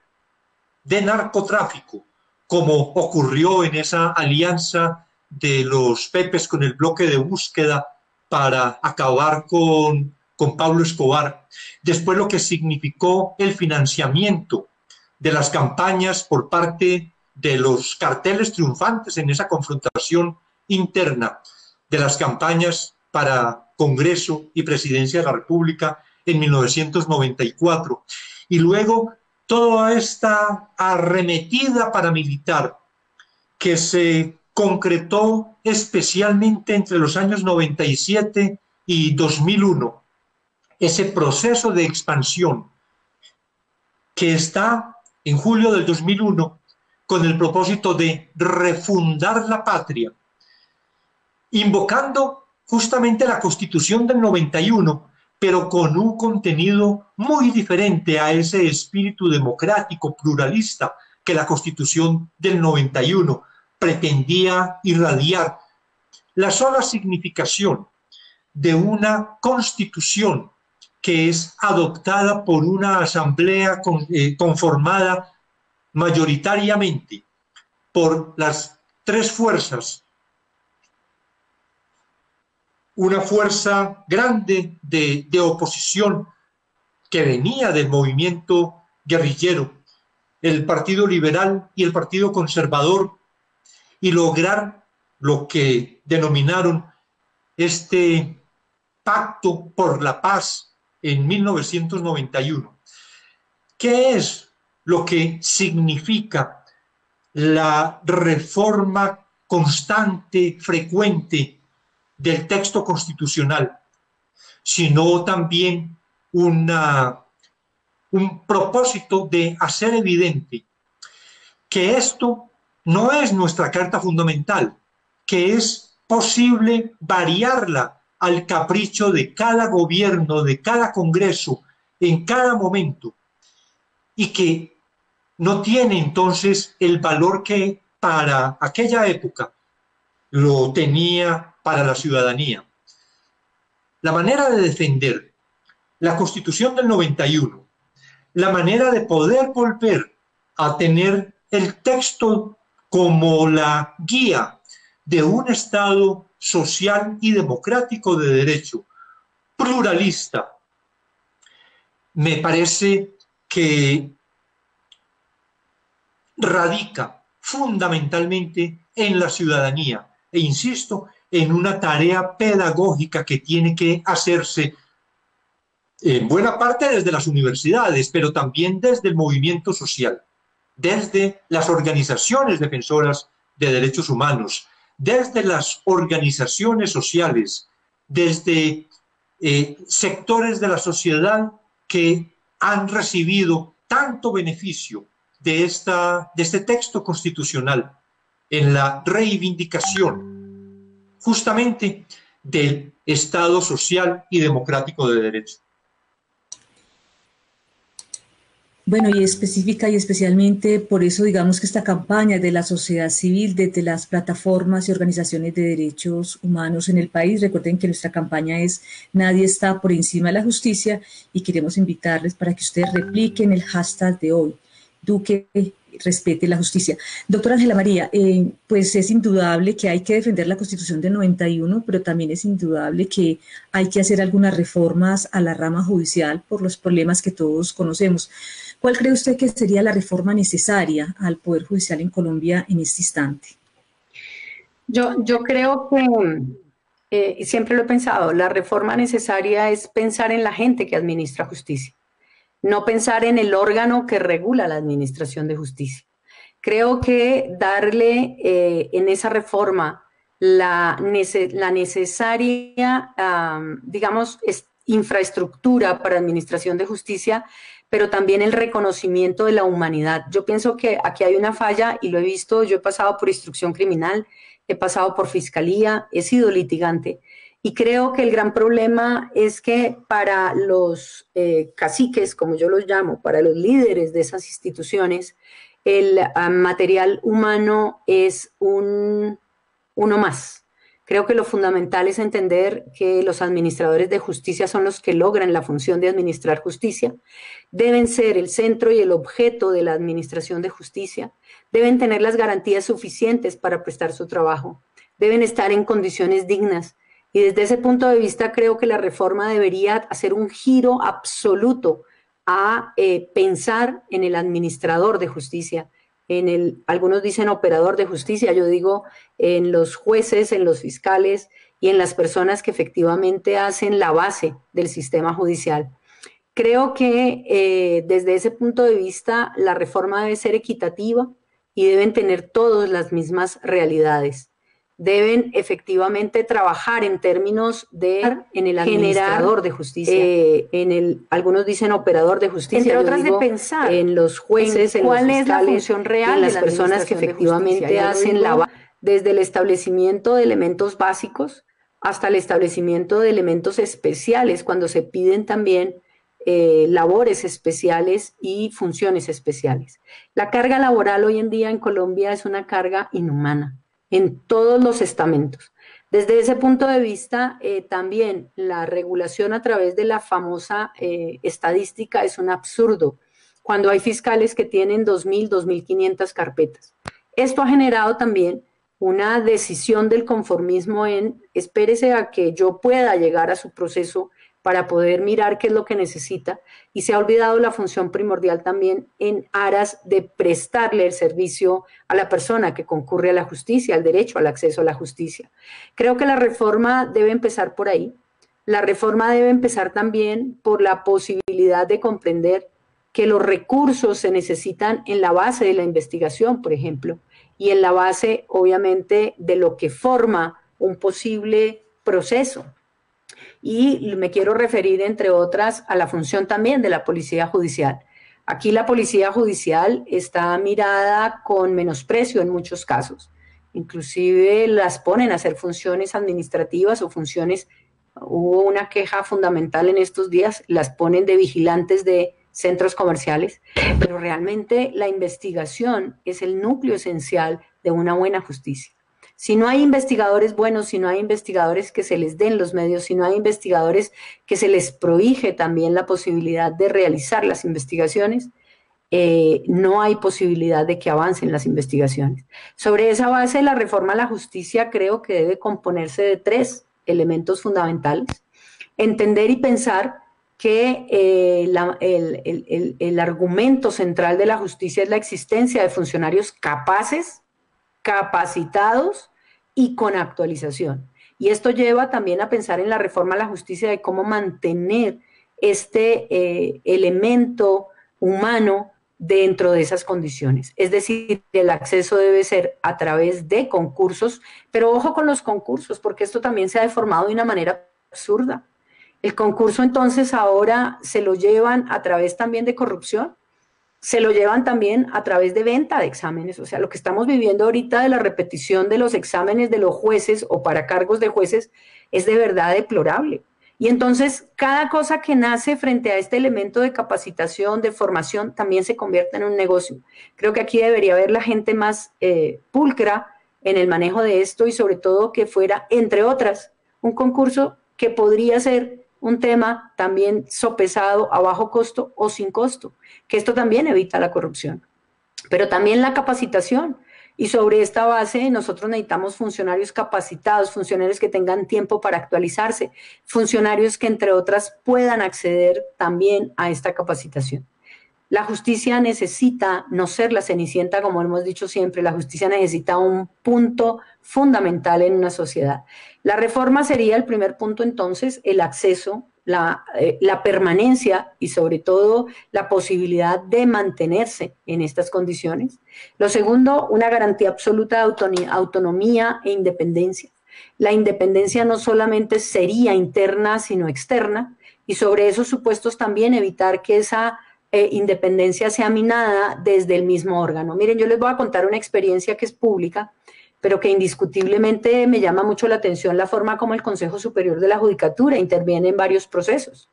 de narcotráfico, como ocurrió en esa alianza de los Pepes con el bloque de búsqueda para acabar con Pablo Escobar. Después lo que significó el financiamiento de las campañas por parte de los carteles triunfantes en esa confrontación interna, de las campañas para Congreso y Presidencia de la República en 1994. Y luego toda esta arremetida paramilitar que se concretó especialmente entre los años 97 y 2001, ese proceso de expansión que está en julio del 2001 con el propósito de refundar la patria, invocando justamente la Constitución del 91, pero con un contenido muy diferente a ese espíritu democrático, pluralista, que la Constitución del 91 pretendía irradiar. La sola significación de una Constitución que es adoptada por una asamblea conformada mayoritariamente por las tres fuerzas, una fuerza grande de oposición que venía del movimiento guerrillero, el Partido Liberal y el Partido Conservador, y lograr lo que denominaron este Pacto por la Paz en 1991. ¿Qué es lo que significa la reforma constante, frecuente del texto constitucional, sino también un propósito de hacer evidente que esto no es nuestra carta fundamental, que es posible variarla al capricho de cada gobierno, de cada congreso, en cada momento, y que no tiene entonces el valor que para aquella época lo tenía para la ciudadanía. La manera de defender la Constitución del 91, la manera de poder volver a tener el texto como la guía de un Estado social y democrático de derecho, pluralista, me parece que radica fundamentalmente en la ciudadanía e insisto, en una tarea pedagógica que tiene que hacerse en buena parte desde las universidades, pero también desde el movimiento social, desde las organizaciones defensoras de derechos humanos, desde las organizaciones sociales, desde sectores de la sociedad que han recibido tanto beneficio de este texto constitucional en la reivindicación justamente del Estado social y democrático de derecho. Bueno, y específica y especialmente por eso digamos que esta campaña de la sociedad civil, desde las plataformas y organizaciones de derechos humanos en el país, recuerden que nuestra campaña es Nadie está por encima de la justicia y queremos invitarles para que ustedes repliquen el hashtag de hoy, Duque respete la justicia. Doctora Ángela María, pues es indudable que hay que defender la Constitución del 91, pero también es indudable que hay que hacer algunas reformas a la rama judicial por los problemas que todos conocemos. ¿Cuál cree usted que sería la reforma necesaria al Poder Judicial en Colombia en este instante? Yo creo que, siempre lo he pensado, la reforma necesaria es pensar en la gente que administra justicia, no pensar en el órgano que regula la administración de justicia. Creo que darle en esa reforma la necesaria, digamos, infraestructura para administración de justicia, pero también el reconocimiento de la humanidad. Yo pienso que aquí hay una falla y lo he visto, yo he pasado por instrucción criminal, he pasado por fiscalía, he sido litigante y creo que el gran problema es que para los caciques, como yo los llamo, para los líderes de esas instituciones, el material humano es uno más. Creo que lo fundamental es entender que los administradores de justicia son los que logran la función de administrar justicia, deben ser el centro y el objeto de la administración de justicia, deben tener las garantías suficientes para prestar su trabajo, deben estar en condiciones dignas. Y desde ese punto de vista creo que la reforma debería hacer un giro absoluto a pensar en el administrador de justicia, algunos dicen operador de justicia, yo digo en los jueces, en los fiscales y en las personas que efectivamente hacen la base del sistema judicial. Creo que desde ese punto de vista la reforma debe ser equitativa y deben tener todas las mismas realidades. Deben efectivamente trabajar en términos de en el administrador de justicia, algunos dicen operador de justicia, entre otras de pensar en los jueces, en cuál los es la fiscales, función real en de las la personas que efectivamente hacen la base, desde el establecimiento de elementos básicos hasta el establecimiento de elementos especiales, cuando se piden también labores especiales y funciones especiales. La carga laboral hoy en día en Colombia es una carga inhumana en todos los estamentos. Desde ese punto de vista, también la regulación a través de la famosa estadística es un absurdo, cuando hay fiscales que tienen 2.000, 2.500 carpetas. Esto ha generado también una decisión del conformismo en espérese a que yo pueda llegar a su proceso para poder mirar qué es lo que necesita, y se ha olvidado la función primordial también en aras de prestarle el servicio a la persona que concurre a la justicia, al derecho al acceso a la justicia. Creo que la reforma debe empezar por ahí. La reforma debe empezar también por la posibilidad de comprender que los recursos se necesitan en la base de la investigación, por ejemplo, y en la base, obviamente, de lo que forma un posible proceso. Y me quiero referir, entre otras, a la función también de la policía judicial. Aquí la policía judicial está mirada con menosprecio en muchos casos. Inclusive las ponen a hacer funciones administrativas o funciones, hubo una queja fundamental en estos días, las ponen de vigilantes de centros comerciales, pero realmente la investigación es el núcleo esencial de una buena justicia. Si no hay investigadores buenos, si no hay investigadores que se les den los medios, si no hay investigadores que se les prohíbe también la posibilidad de realizar las investigaciones, no hay posibilidad de que avancen las investigaciones. Sobre esa base, la reforma a la justicia creo que debe componerse de 3 elementos fundamentales. Entender y pensar que el argumento central de la justicia es la existencia de funcionarios capaces, capacitados y con actualización. Y esto lleva también a pensar en la reforma a la justicia de cómo mantener este elemento humano dentro de esas condiciones. Es decir, el acceso debe ser a través de concursos, pero ojo con los concursos, porque esto también se ha deformado de una manera absurda. El concurso entonces ahora se lo llevan a través también de corrupción, se lo llevan también a través de venta de exámenes. O sea, lo que estamos viviendo ahorita de la repetición de los exámenes de los jueces o para cargos de jueces es de verdad deplorable. Y entonces cada cosa que nace frente a este elemento de capacitación, de formación, también se convierte en un negocio. Creo que aquí debería haber la gente más pulcra en el manejo de esto y sobre todo que fuera, entre otras, un concurso que podría ser un tema también sopesado a bajo costo o sin costo, que esto también evita la corrupción. Pero también la capacitación. Y sobre esta base nosotros necesitamos funcionarios capacitados, funcionarios que tengan tiempo para actualizarse, funcionarios que entre otras puedan acceder también a esta capacitación. La justicia necesita no ser la cenicienta, como hemos dicho siempre, la justicia necesita un punto fundamental en una sociedad. La reforma sería el primer punto entonces, el acceso la permanencia y sobre todo la posibilidad de mantenerse en estas condiciones. Lo segundo, una garantía absoluta de autonomía e independencia. La independencia no solamente sería interna, sino externa, y sobre esos supuestos también evitar que esa independencia sea minada desde el mismo órgano. Miren, yo les voy a contar una experiencia que es pública, pero que indiscutiblemente me llama mucho la atención la forma como el Consejo Superior de la Judicatura interviene en varios procesos,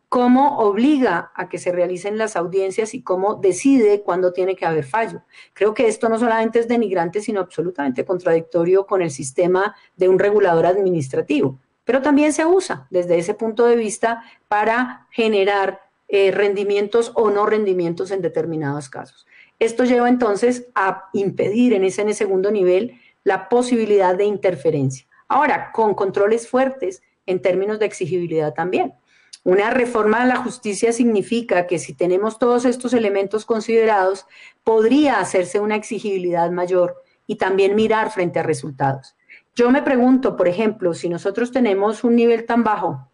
cómo obliga a que se realicen las audiencias y cómo decide cuándo tiene que haber fallo. Creo que esto no solamente es denigrante, sino absolutamente contradictorio con el sistema de un regulador administrativo, pero también se usa desde ese punto de vista para generar rendimientos o no rendimientos en determinados casos. Esto lleva entonces a impedir en ese segundo nivel la posibilidad de interferencia. Ahora, con controles fuertes en términos de exigibilidad también. Una reforma de la justicia significa que si tenemos todos estos elementos considerados, podría hacerse una exigibilidad mayor y también mirar frente a resultados. Yo me pregunto, por ejemplo, si nosotros tenemos un nivel tan bajo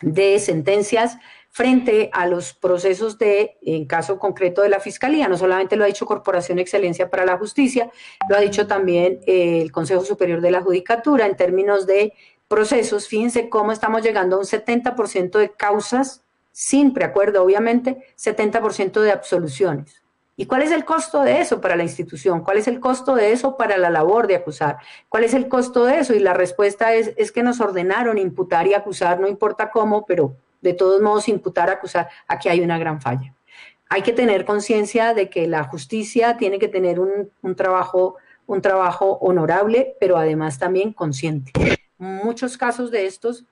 de sentencias frente a los procesos en caso concreto de la Fiscalía. No solamente lo ha dicho Corporación Excelencia para la Justicia, lo ha dicho también el Consejo Superior de la Judicatura en términos de procesos. Fíjense cómo estamos llegando a un 70% de causas sin preacuerdo, obviamente, 70% de absoluciones. ¿Y cuál es el costo de eso para la institución? ¿Cuál es el costo de eso para la labor de acusar? ¿Cuál es el costo de eso? Y la respuesta es que nos ordenaron imputar y acusar, no importa cómo, pero de todos modos imputar, acusar, aquí hay una gran falla. Hay que tener conciencia de que la justicia tiene que tener un trabajo honorable, pero además también consciente. Muchos casos de estos,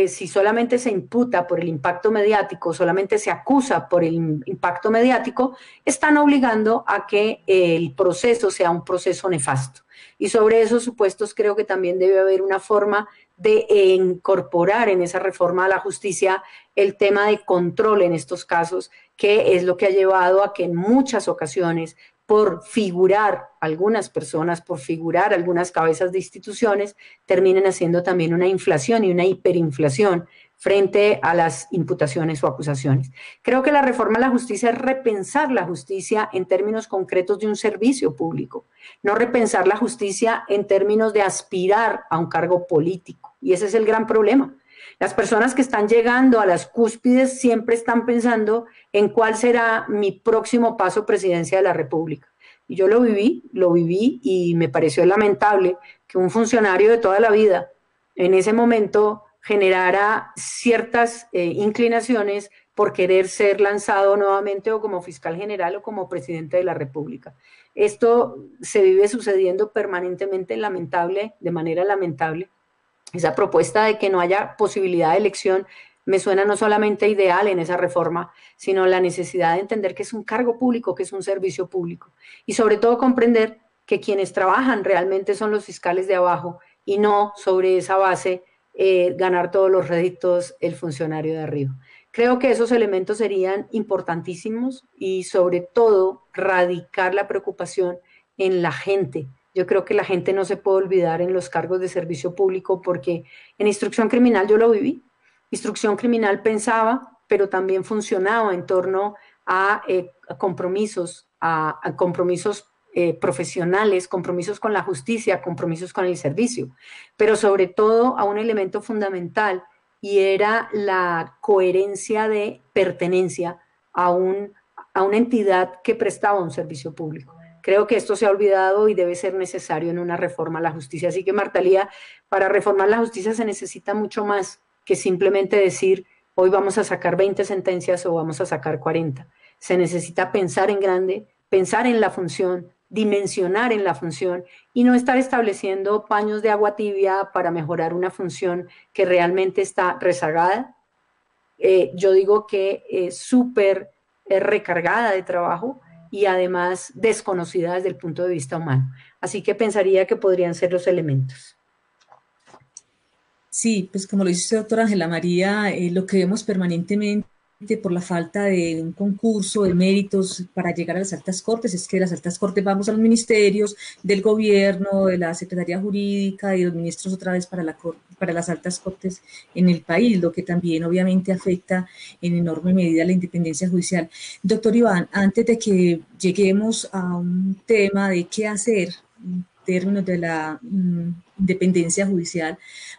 si solamente se imputa por el impacto mediático, solamente se acusa por el impacto mediático, están obligando a que el proceso sea un proceso nefasto. Y sobre esos supuestos creo que también debe haber una forma de incorporar en esa reforma a la justicia el tema de control en estos casos, que es lo que ha llevado a que en muchas ocasiones, por figurar algunas personas, por figurar algunas cabezas de instituciones, terminen haciendo también una inflación y una hiperinflación frente a las imputaciones o acusaciones. Creo que la reforma a la justicia es repensar la justicia en términos concretos de un servicio público, no repensar la justicia en términos de aspirar a un cargo político. Y ese es el gran problema. Las personas que están llegando a las cúspides siempre están pensando en cuál será mi próximo paso presidencia de la República. Y yo lo viví y me pareció lamentable que un funcionario de toda la vida en ese momento generara ciertas inclinaciones por querer ser lanzado nuevamente o como fiscal general o como presidente de la República. Esto se vive sucediendo permanentemente de manera lamentable. Esa propuesta de que no haya posibilidad de elección me suena no solamente ideal en esa reforma, sino la necesidad de entender que es un cargo público, que es un servicio público. Y sobre todo comprender que quienes trabajan realmente son los fiscales de abajo y no sobre esa base ganar todos los réditos el funcionario de arriba. Creo que esos elementos serían importantísimos y sobre todo radicar la preocupación en la gente. Yo creo que la gente no se puede olvidar en los cargos de servicio público porque en instrucción criminal yo lo viví. Instrucción criminal pensaba, pero también funcionaba en torno a compromisos, a compromisos profesionales, compromisos con la justicia, compromisos con el servicio, pero sobre todo a un elemento fundamental y era la coherencia de pertenencia a una entidad que prestaba un servicio público. Creo que esto se ha olvidado y debe ser necesario en una reforma a la justicia. Así que, Marta Lía, para reformar la justicia se necesita mucho más que simplemente decir hoy vamos a sacar 20 sentencias o vamos a sacar 40. Se necesita pensar en grande, pensar en la función, dimensionar en la función y no estar estableciendo paños de agua tibia para mejorar una función que realmente está rezagada. Yo digo que es súper recargada de trabajo y además desconocida desde el punto de vista humano. Así que pensaría que podrían ser los elementos. Sí, pues como lo dice doctora Ángela María, lo que vemos permanentemente por la falta de un concurso de méritos para llegar a las altas cortes, es que de las altas cortes vamos a los ministerios, del gobierno, de la Secretaría Jurídica y los ministros otra vez para las altas cortes en el país, lo que también obviamente afecta en enorme medida la independencia judicial. Doctor Iván, antes de que lleguemos a un tema de qué hacer en términos de la independencia judicial,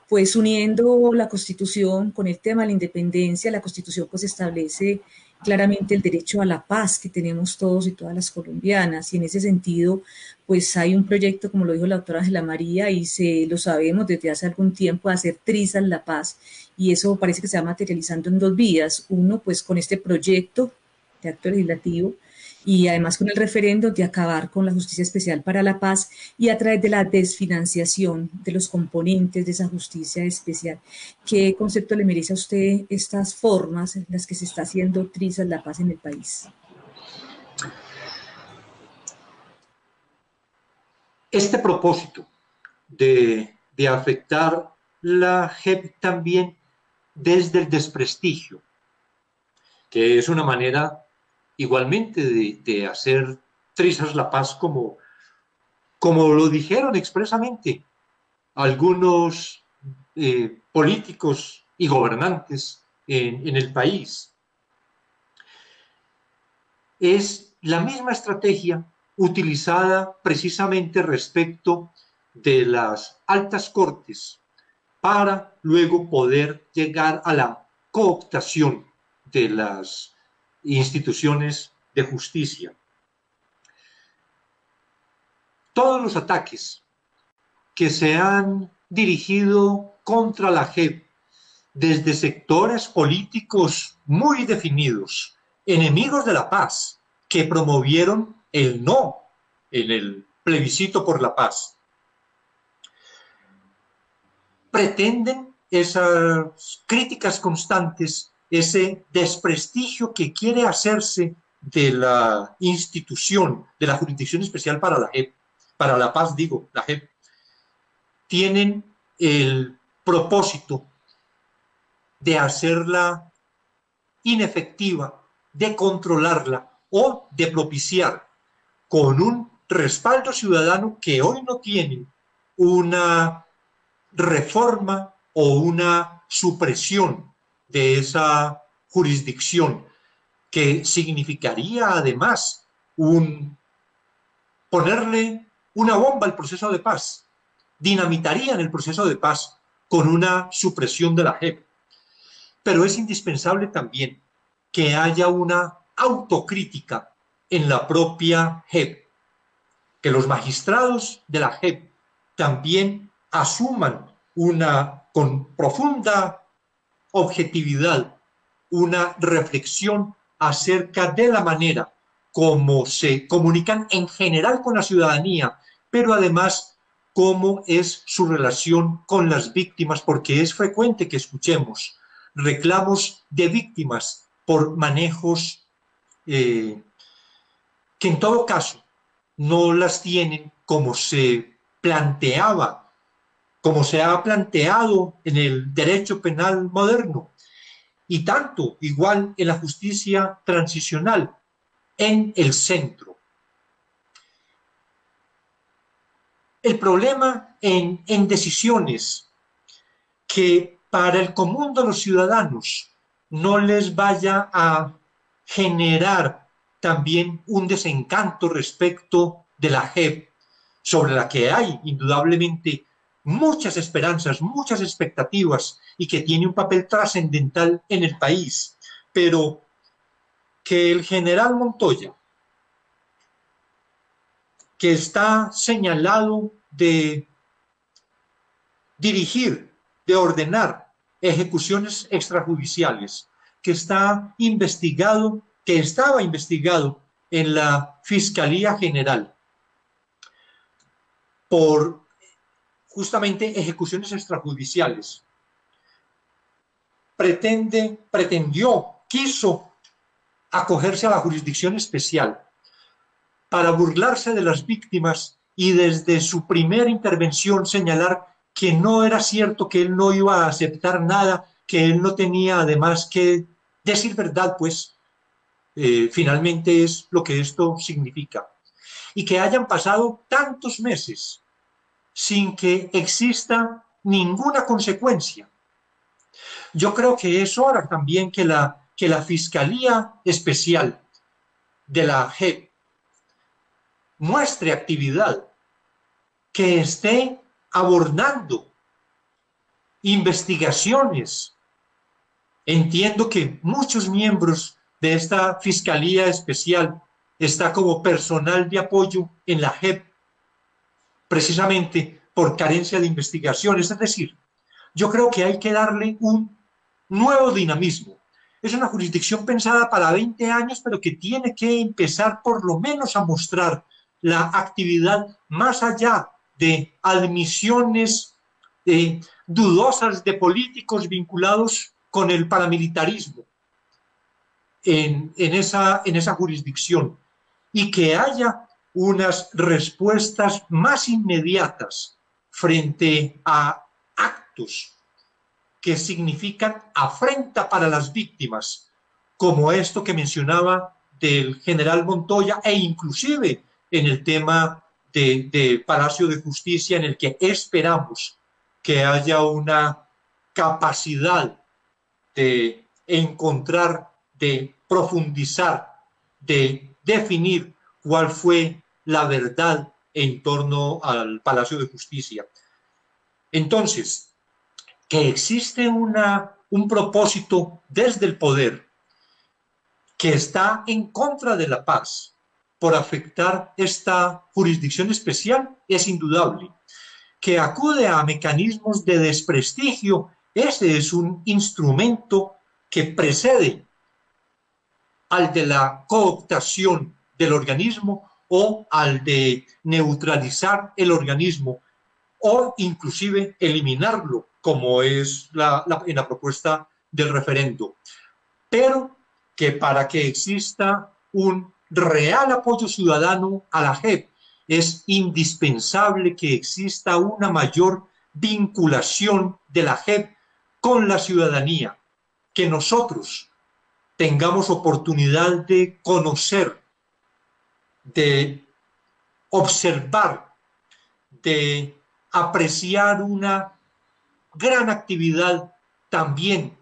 pues uniendo la Constitución con el tema de la independencia, la Constitución pues establece claramente el derecho a la paz que tenemos todos y todas las colombianas, y en ese sentido pues hay un proyecto, como lo dijo la doctora Ángela María, y lo sabemos desde hace algún tiempo, de hacer trizas la paz, y eso parece que se va materializando en dos vías. Uno, pues con este proyecto de acto legislativo, y además con el referendo de acabar con la justicia especial para la paz y a través de la desfinanciación de los componentes de esa justicia especial. ¿Qué concepto le merece a usted estas formas en las que se está haciendo trizas la paz en el país? Este propósito de afectar la JEP también desde el desprestigio, que es una manera igualmente de hacer trizas la paz, como lo dijeron expresamente algunos políticos y gobernantes en el país. Es la misma estrategia utilizada precisamente respecto de las altas cortes para luego poder llegar a la cooptación de las instituciones de justicia. Todos los ataques que se han dirigido contra la JEP desde sectores políticos muy definidos, enemigos de la paz, que promovieron el no en el plebiscito por la paz, pretenden esas críticas constantes, ese desprestigio que quiere hacerse de la institución, de la Jurisdicción Especial para la JEP, para la paz, digo, la JEP, tienen el propósito de hacerla inefectiva, de controlarla o de propiciar con un respaldo ciudadano que hoy no tienen una reforma o una supresión de esa jurisdicción, que significaría además ponerle una bomba al proceso de paz, dinamitarían el proceso de paz con una supresión de la JEP. Pero es indispensable también que haya una autocrítica en la propia JEP, que los magistrados de la JEP también asuman con profunda objetividad una reflexión acerca de la manera como se comunican en general con la ciudadanía, pero además cómo es su relación con las víctimas, porque es frecuente que escuchemos reclamos de víctimas por manejos que en todo caso no las tienen como se planteaba, como se ha planteado en el derecho penal moderno, y tanto igual en la justicia transicional, en el centro. El problema en decisiones que para el común de los ciudadanos no les vaya a generar también un desencanto respecto de la JEP, sobre la que hay indudablemente muchas esperanzas, muchas expectativas, y que tiene un papel trascendental en el país, pero que el general Montoya, que está señalado de dirigir, de ordenar ejecuciones extrajudiciales, que estaba investigado en la Fiscalía General por justamente ejecuciones extrajudiciales, quiso acogerse a la jurisdicción especial para burlarse de las víctimas y desde su primera intervención señalar que no era cierto, que él no iba a aceptar nada, que él no tenía además que Decir verdad, pues, finalmente es lo que esto significa. Y que hayan pasado tantos meses sin que exista ninguna consecuencia. Yo creo que es hora también que la Fiscalía Especial de la JEP muestre actividad, que esté abordando investigaciones. Entiendo que muchos miembros de esta Fiscalía Especial está como personal de apoyo en la JEP, precisamente por carencia de investigaciones. Es decir, yo creo que hay que darle un nuevo dinamismo. Es una jurisdicción pensada para 20 años, pero que tiene que empezar por lo menos a mostrar la actividad más allá de admisiones dudosas de políticos vinculados con el paramilitarismo en esa jurisdicción, y que haya unas respuestas más inmediatas frente a actos que significan afrenta para las víctimas, como esto que mencionaba del general Montoya, e inclusive en el tema de Palacio de Justicia, en el que esperamos que haya una capacidad de encontrar, de profundizar, de definir cuál fue la verdad en torno al Palacio de Justicia. Entonces, que existe un propósito desde el poder que está en contra de la paz por afectar esta jurisdicción especial es indudable. Que acude a mecanismos de desprestigio, ese es un instrumento que precede al de la cooptación del organismo o al de neutralizar el organismo o inclusive eliminarlo, como es en la propuesta del referendo. Pero que para que exista un real apoyo ciudadano a la JEP es indispensable que exista una mayor vinculación de la JEP con la ciudadanía, que nosotros tengamos oportunidad de conocer, de observar, de apreciar una gran actividad también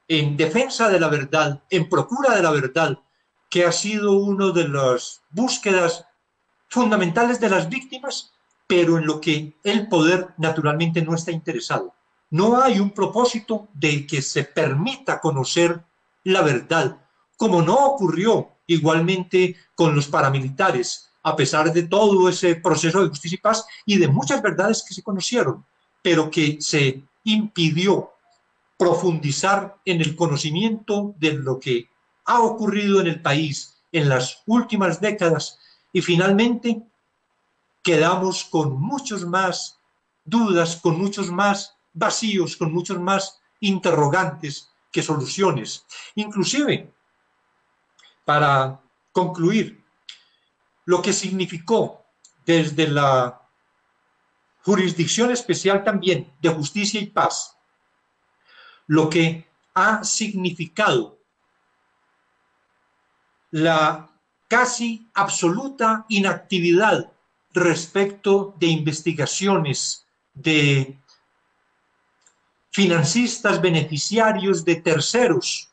en defensa de la verdad, en procura de la verdad, que ha sido una de las búsquedas fundamentales de las víctimas, pero en lo que el poder naturalmente no está interesado. No hay un propósito de que se permita conocer la verdad, como no ocurrió igualmente con los paramilitares, a pesar de todo ese proceso de justicia y paz y de muchas verdades que se conocieron, pero que se impidió profundizar en el conocimiento de lo que ha ocurrido en el país en las últimas décadas, y finalmente quedamos con muchos más dudas, con muchos más vacíos, con muchos más interrogantes que soluciones. Inclusive, para concluir, lo que significó desde la Jurisdicción Especial también de Justicia y Paz, lo que ha significado la casi absoluta inactividad respecto de investigaciones de financistas beneficiarios de terceros,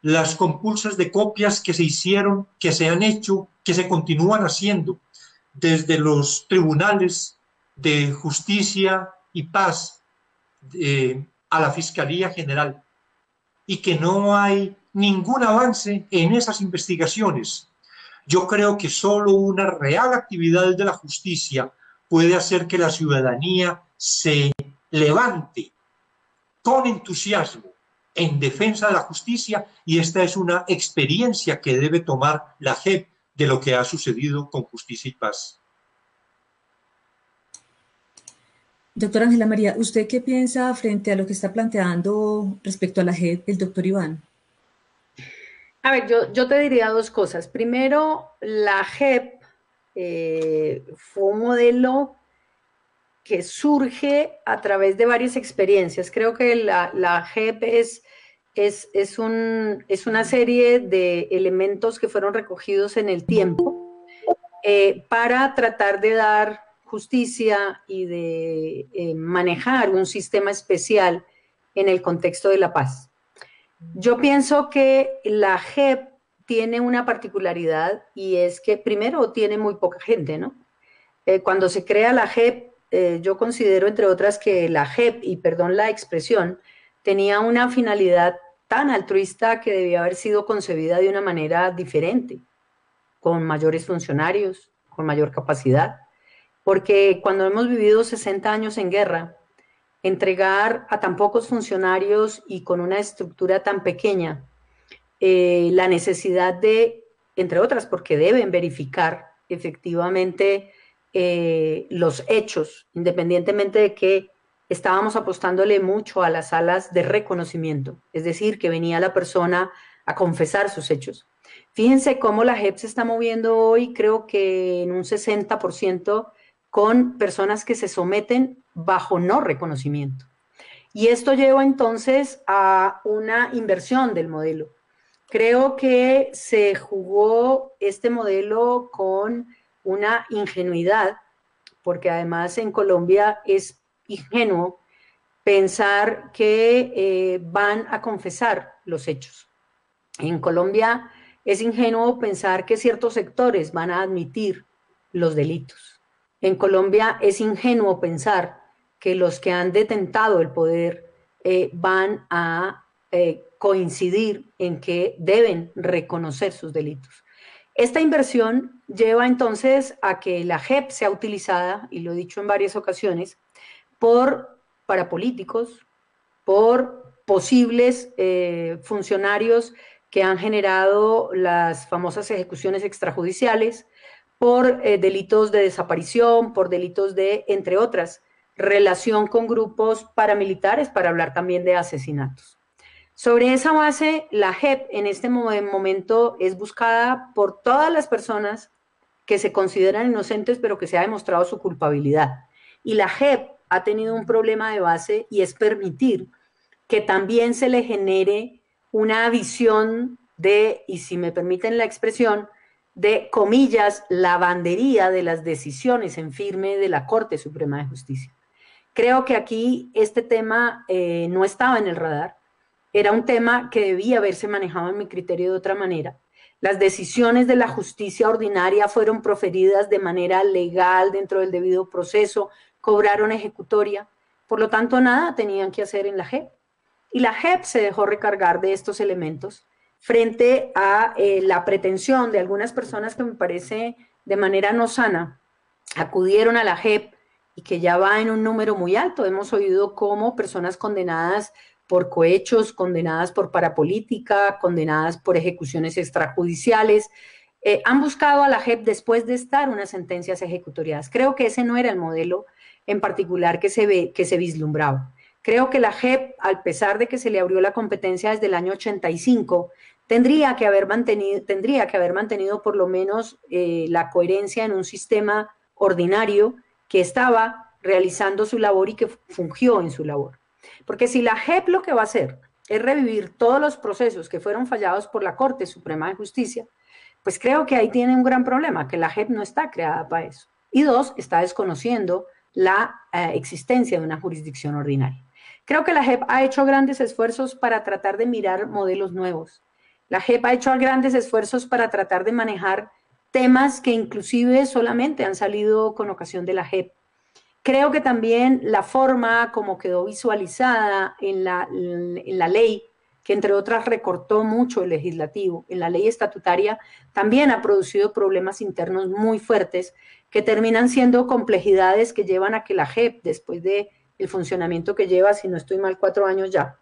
las compulsas de copias que se hicieron, que se han hecho, que se continúan haciendo desde los tribunales de justicia y paz a la Fiscalía General, y que no hay ningún avance en esas investigaciones. Yo creo que solo una real actividad de la justicia puede hacer que la ciudadanía se levante con entusiasmo en defensa de la justicia, y esta es una experiencia que debe tomar la JEP de lo que ha sucedido con Justicia y Paz. Doctora Ángela María, ¿usted qué piensa frente a lo que está planteando respecto a la JEP el doctor Iván? A ver, yo te diría dos cosas. Primero, la JEP fue un modelo que surge a través de varias experiencias. Creo que la JEP es es una serie de elementos que fueron recogidos en el tiempo para tratar de dar justicia y de manejar un sistema especial en el contexto de la paz. Yo pienso que la JEP tiene una particularidad y es que primero tiene muy poca gente, ¿no? Cuando se crea la JEP, yo considero entre otras que la JEP, y perdón la expresión, tenía una finalidad tan altruista que debía haber sido concebida de una manera diferente, con mayores funcionarios, con mayor capacidad, porque cuando hemos vivido 60 años en guerra, entregar a tan pocos funcionarios y con una estructura tan pequeña, la necesidad de, entre otras, porque deben verificar efectivamente los hechos, independientemente de que estábamos apostándole mucho a las salas de reconocimiento, es decir, que venía la persona a confesar sus hechos. Fíjense cómo la JEP se está moviendo hoy, creo que en un 60%, con personas que se someten bajo no reconocimiento. Y esto lleva entonces a una inversión del modelo. Creo que se jugó este modelo con una ingenuidad, porque además en Colombia es ingenuo pensar que van a confesar los hechos. En Colombia es ingenuo pensar que ciertos sectores van a admitir los delitos. En Colombia es ingenuo pensar que los que han detentado el poder van a coincidir en que deben reconocer sus delitos. Esta inversión lleva entonces a que la JEP sea utilizada, y lo he dicho en varias ocasiones, por parapolíticos, por posibles funcionarios que han generado las famosas ejecuciones extrajudiciales, por delitos de desaparición, por delitos de, entre otras, relación con grupos paramilitares, para hablar también de asesinatos. Sobre esa base, la JEP en este momento es buscada por todas las personas que se consideran inocentes, pero que se ha demostrado su culpabilidad. Y la JEP ha tenido un problema de base, y es permitir que también se le genere una visión de, y si me permiten la expresión, de, comillas, lavandería de las decisiones en firme de la Corte Suprema de Justicia. Creo que aquí este tema no estaba en el radar. Era un tema que debía haberse manejado, en mi criterio, de otra manera. Las decisiones de la justicia ordinaria fueron proferidas de manera legal dentro del debido proceso, cobraron ejecutoria, por lo tanto nada tenían que hacer en la JEP. Y la JEP se dejó recargar de estos elementos frente a la pretensión de algunas personas que me parece de manera no sana acudieron a la JEP y que ya va en un número muy alto. Hemos oído cómo personas condenadas por cohechos, condenadas por parapolítica, condenadas por ejecuciones extrajudiciales, han buscado a la JEP después de estar unas sentencias ejecutoriadas. Creo que ese no era el modelo en particular que se vislumbraba. Creo que la JEP, a pesar de que se le abrió la competencia desde el año 85, tendría que haber mantenido por lo menos la coherencia en un sistema ordinario que estaba realizando su labor y que fungió en su labor. Porque si la JEP lo que va a hacer es revivir todos los procesos que fueron fallados por la Corte Suprema de Justicia, pues creo que ahí tiene un gran problema, que la JEP no está creada para eso. Y dos, está desconociendo la existencia de una jurisdicción ordinaria. Creo que la JEP ha hecho grandes esfuerzos para tratar de mirar modelos nuevos. La JEP ha hecho grandes esfuerzos para tratar de manejar temas que inclusive solamente han salido con ocasión de la JEP. Creo que también la forma como quedó visualizada en la ley, que entre otras recortó mucho el legislativo, en la ley estatutaria, también ha producido problemas internos muy fuertes que terminan siendo complejidades que llevan a que la JEP, después del funcionamiento que lleva, si no estoy mal, 4 años ya,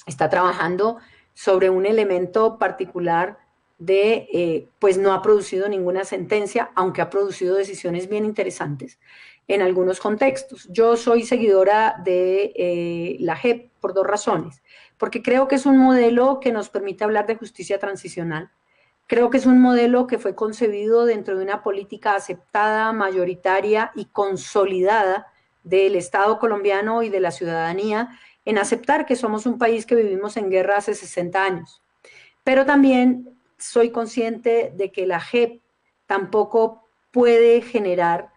está trabajando sobre un elemento particular de, pues no ha producido ninguna sentencia, aunque ha producido decisiones bien interesantes en algunos contextos. Yo soy seguidora de la JEP por 2 razones. Porque creo que es un modelo que nos permite hablar de justicia transicional. Creo que es un modelo que fue concebido dentro de una política aceptada, mayoritaria y consolidada del Estado colombiano y de la ciudadanía, en aceptar que somos un país que vivimos en guerra hace 60 años. Pero también soy consciente de que la JEP tampoco puede generar,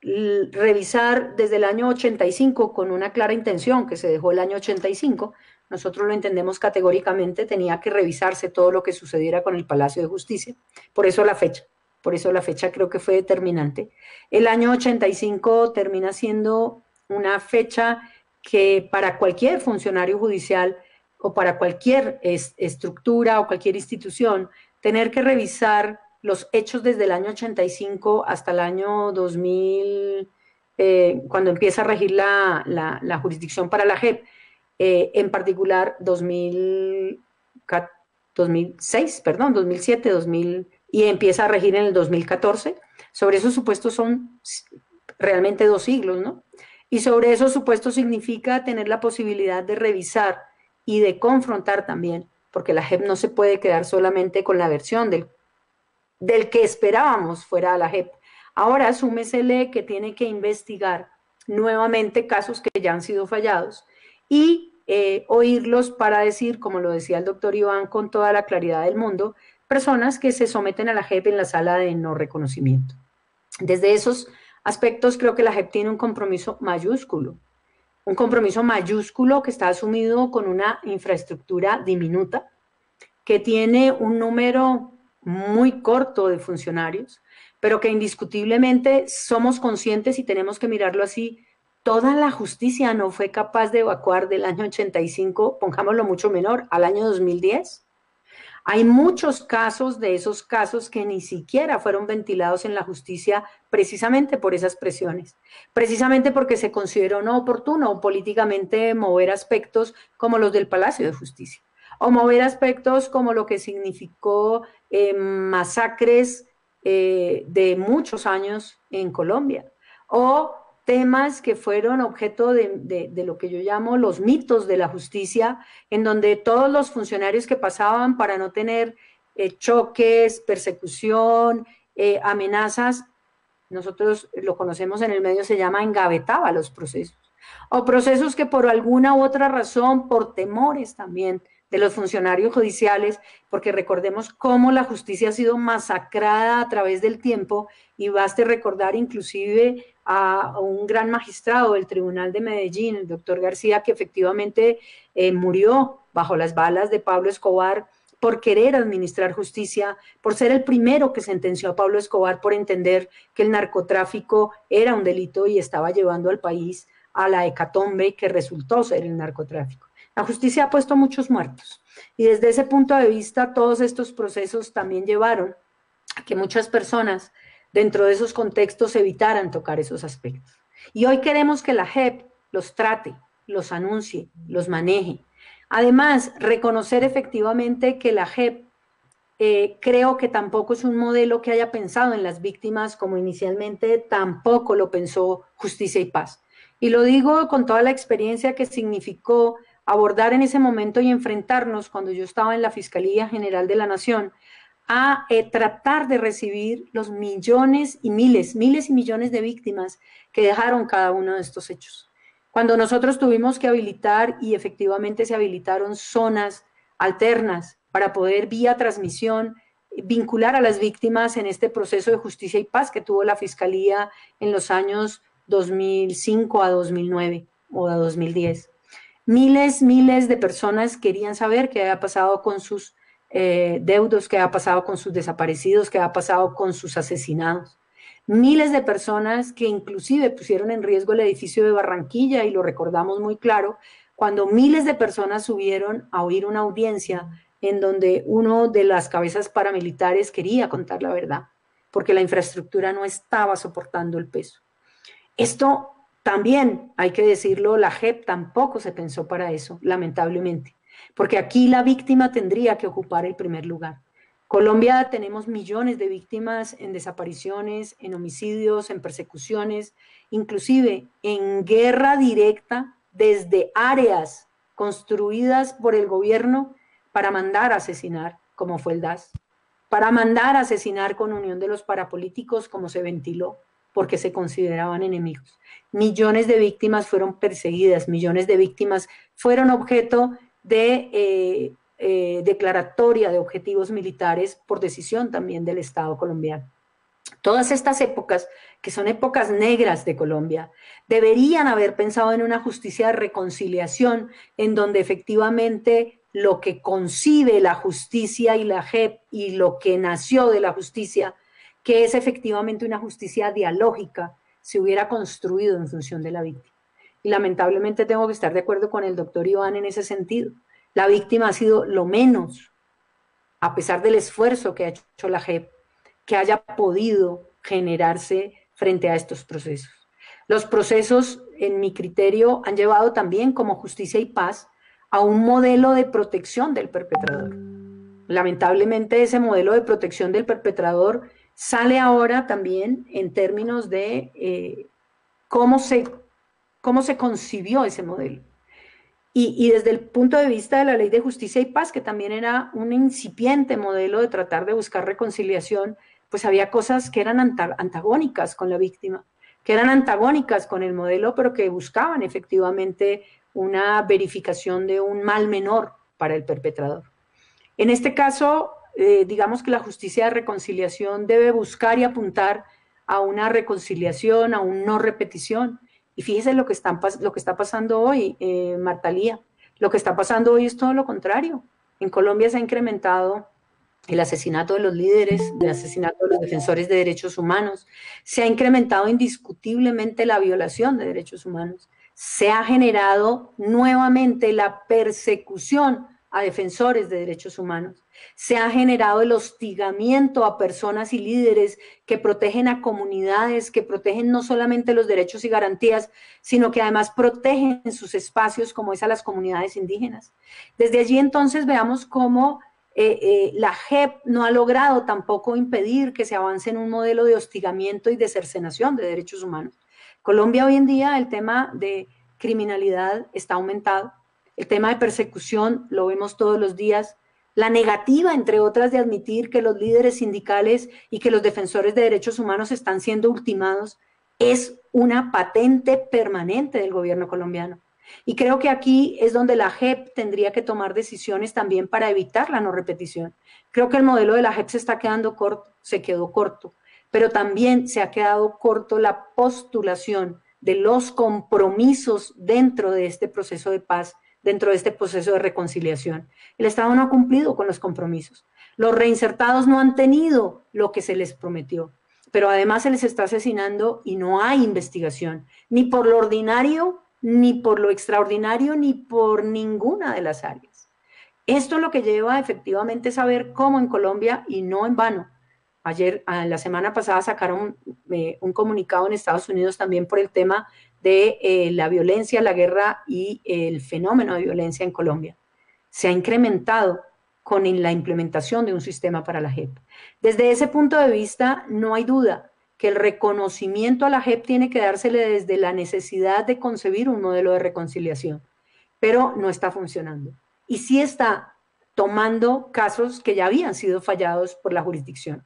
revisar desde el año 85 con una clara intención que se dejó el año 85, nosotros lo entendemos categóricamente, tenía que revisarse todo lo que sucediera con el Palacio de Justicia, por eso la fecha creo que fue determinante. El año 85 termina siendo una fecha que para cualquier funcionario judicial o para cualquier estructura o cualquier institución, tener que revisar los hechos desde el año 85 hasta el año 2000, cuando empieza a regir la jurisdicción para la JEP, en particular 2006, perdón, 2007, 2000, y empieza a regir en el 2014. Sobre esos supuestos son realmente 2 siglos, ¿no? Y sobre esos supuestos significa tener la posibilidad de revisar y de confrontar también, porque la JEP no se puede quedar solamente con la versión del que esperábamos fuera la JEP. Ahora súmesele que tiene que investigar nuevamente casos que ya han sido fallados y oírlos para decir, como lo decía el doctor Iván con toda la claridad del mundo, personas que se someten a la JEP en la sala de no reconocimiento. Desde esos aspectos creo que la JEP tiene un compromiso mayúsculo que está asumido con una infraestructura diminuta, que tiene un número muy corto de funcionarios, pero que indiscutiblemente somos conscientes y tenemos que mirarlo así. Toda la justicia no fue capaz de evacuar del año 85, pongámoslo mucho menor, al año 2010. Hay muchos casos de esos casos que ni siquiera fueron ventilados en la justicia precisamente por esas presiones, precisamente porque se consideró no oportuno políticamente mover aspectos como los del Palacio de Justicia, o mover aspectos como lo que significó masacres de muchos años en Colombia, o temas que fueron objeto de lo que yo llamo los mitos de la justicia, en donde todos los funcionarios que pasaban para no tener choques, persecución, amenazas, nosotros lo conocemos en el medio, se llama engavetaba los procesos, o procesos que por alguna u otra razón, por temores también de los funcionarios judiciales, porque recordemos cómo la justicia ha sido masacrada a través del tiempo, y baste recordar inclusive a un gran magistrado del Tribunal de Medellín, el doctor García, que efectivamente murió bajo las balas de Pablo Escobar por querer administrar justicia, por ser el primero que sentenció a Pablo Escobar por entender que el narcotráfico era un delito y estaba llevando al país a la hecatombe que resultó ser el narcotráfico. La justicia ha puesto muchos muertos y desde ese punto de vista todos estos procesos también llevaron a que muchas personas dentro de esos contextos evitaran tocar esos aspectos. Y hoy queremos que la JEP los trate, los anuncie, los maneje. Además, reconocer efectivamente que la JEP creo que tampoco es un modelo que haya pensado en las víctimas como inicialmente tampoco lo pensó Justicia y Paz. Y lo digo con toda la experiencia que significó abordar en ese momento y enfrentarnos cuando yo estaba en la Fiscalía General de la Nación a tratar de recibir los millones y miles y millones de víctimas que dejaron cada uno de estos hechos. Cuando nosotros tuvimos que habilitar, y efectivamente se habilitaron zonas alternas para poder vía transmisión vincular a las víctimas en este proceso de justicia y paz que tuvo la Fiscalía en los años 2005 a 2009 o a 2010. Miles de personas querían saber qué había pasado con sus deudos, qué había pasado con sus desaparecidos, qué había pasado con sus asesinados. Miles de personas que inclusive pusieron en riesgo el edificio de Barranquilla, y lo recordamos muy claro, cuando miles de personas subieron a oír una audiencia en donde uno de las cabezas paramilitares quería contar la verdad, porque la infraestructura no estaba soportando el peso. Esto también, hay que decirlo, la JEP tampoco se pensó para eso, lamentablemente, porque aquí la víctima tendría que ocupar el primer lugar. Colombia tenemos millones de víctimas en desapariciones, en homicidios, en persecuciones, inclusive en guerra directa desde áreas construidas por el gobierno para mandar a asesinar, como fue el DAS, para mandar a asesinar con unión de los parapolíticos, como se ventiló. porque se consideraban enemigos. Millones de víctimas fueron perseguidas, millones de víctimas fueron objeto de declaratoria de objetivos militares por decisión también del Estado colombiano. Todas estas épocas, que son épocas negras de Colombia, deberían haber pensado en una justicia de reconciliación en donde efectivamente lo que concibe la justicia y la JEP y lo que nació de la justicia, que es efectivamente una justicia dialógica, se hubiera construido en función de la víctima. Y lamentablemente tengo que estar de acuerdo con el doctor Iván en ese sentido. La víctima ha sido lo menos, a pesar del esfuerzo que ha hecho la JEP, que haya podido generarse frente a estos procesos. Los procesos, en mi criterio, han llevado también como Justicia y Paz a un modelo de protección del perpetrador. Lamentablemente ese modelo de protección del perpetrador sale ahora también en términos de cómo se concibió ese modelo. Y desde el punto de vista de la Ley de Justicia y Paz, que también era un incipiente modelo de tratar de buscar reconciliación, pues había cosas que eran antagónicas con la víctima, que eran antagónicas con el modelo, pero que buscaban efectivamente una verificación de un mal menor para el perpetrador. En este caso, digamos que la justicia de reconciliación debe buscar y apuntar a una reconciliación, a una no repetición. Y fíjese lo que está pasando hoy, Marta Lía. Lo que está pasando hoy es todo lo contrario. En Colombia se ha incrementado el asesinato de los líderes, el asesinato de los defensores de derechos humanos. Se ha incrementado indiscutiblemente la violación de derechos humanos. Se ha generado nuevamente la persecución a defensores de derechos humanos. Se ha generado el hostigamiento a personas y líderes que protegen a comunidades, que protegen no solamente los derechos y garantías, sino que además protegen sus espacios, como es a las comunidades indígenas. Desde allí entonces veamos cómo la JEP no ha logrado tampoco impedir que se avance en un modelo de hostigamiento y de cercenación de derechos humanos. Colombia hoy en día, el tema de criminalidad está aumentado. El tema de persecución lo vemos todos los días. La negativa, entre otras, de admitir que los líderes sindicales y que los defensores de derechos humanos están siendo ultimados es una patente permanente del gobierno colombiano. Y creo que aquí es donde la JEP tendría que tomar decisiones también para evitar la no repetición. Creo que el modelo de la JEP se está quedando corto, se quedó corto, pero también se ha quedado corto la postulación de los compromisos dentro de este proceso de paz, dentro de este proceso de reconciliación. El Estado no ha cumplido con los compromisos. Los reinsertados no han tenido lo que se les prometió, pero además se les está asesinando y no hay investigación, ni por lo ordinario, ni por lo extraordinario, ni por ninguna de las áreas. Esto es lo que lleva efectivamente a saber cómo en Colombia, y no en vano, la semana pasada sacaron un comunicado en Estados Unidos también por el tema de la violencia, la guerra y el fenómeno de violencia en Colombia. Se ha incrementado con la implementación de un sistema para la JEP. Desde ese punto de vista, no hay duda que el reconocimiento a la JEP tiene que dársele desde la necesidad de concebir un modelo de reconciliación, pero no está funcionando. Y sí está tomando casos que ya habían sido fallados por la jurisdicción.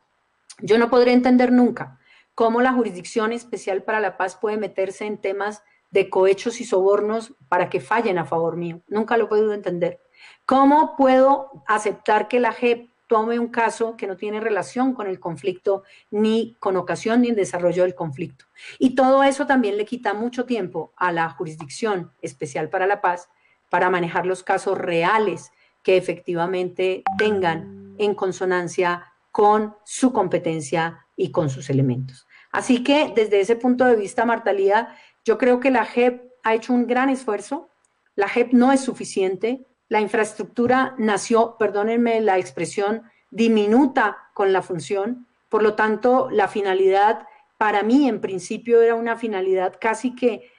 Yo no podré entender nunca cómo la Jurisdicción Especial para la Paz puede meterse en temas de cohechos y sobornos para que fallen a favor mío. Nunca lo he podido entender. ¿Cómo puedo aceptar que la JEP tome un caso que no tiene relación con el conflicto, ni con ocasión ni en desarrollo del conflicto? Y todo eso también le quita mucho tiempo a la Jurisdicción Especial para la Paz para manejar los casos reales que efectivamente tengan en consonancia con su competencia y con sus elementos. Así que desde ese punto de vista, Marta Lía, yo creo que la JEP ha hecho un gran esfuerzo. La JEP no es suficiente. La infraestructura nació, perdónenme la expresión, diminuta con la función. Por lo tanto, la finalidad, para mí, en principio, era una finalidad casi que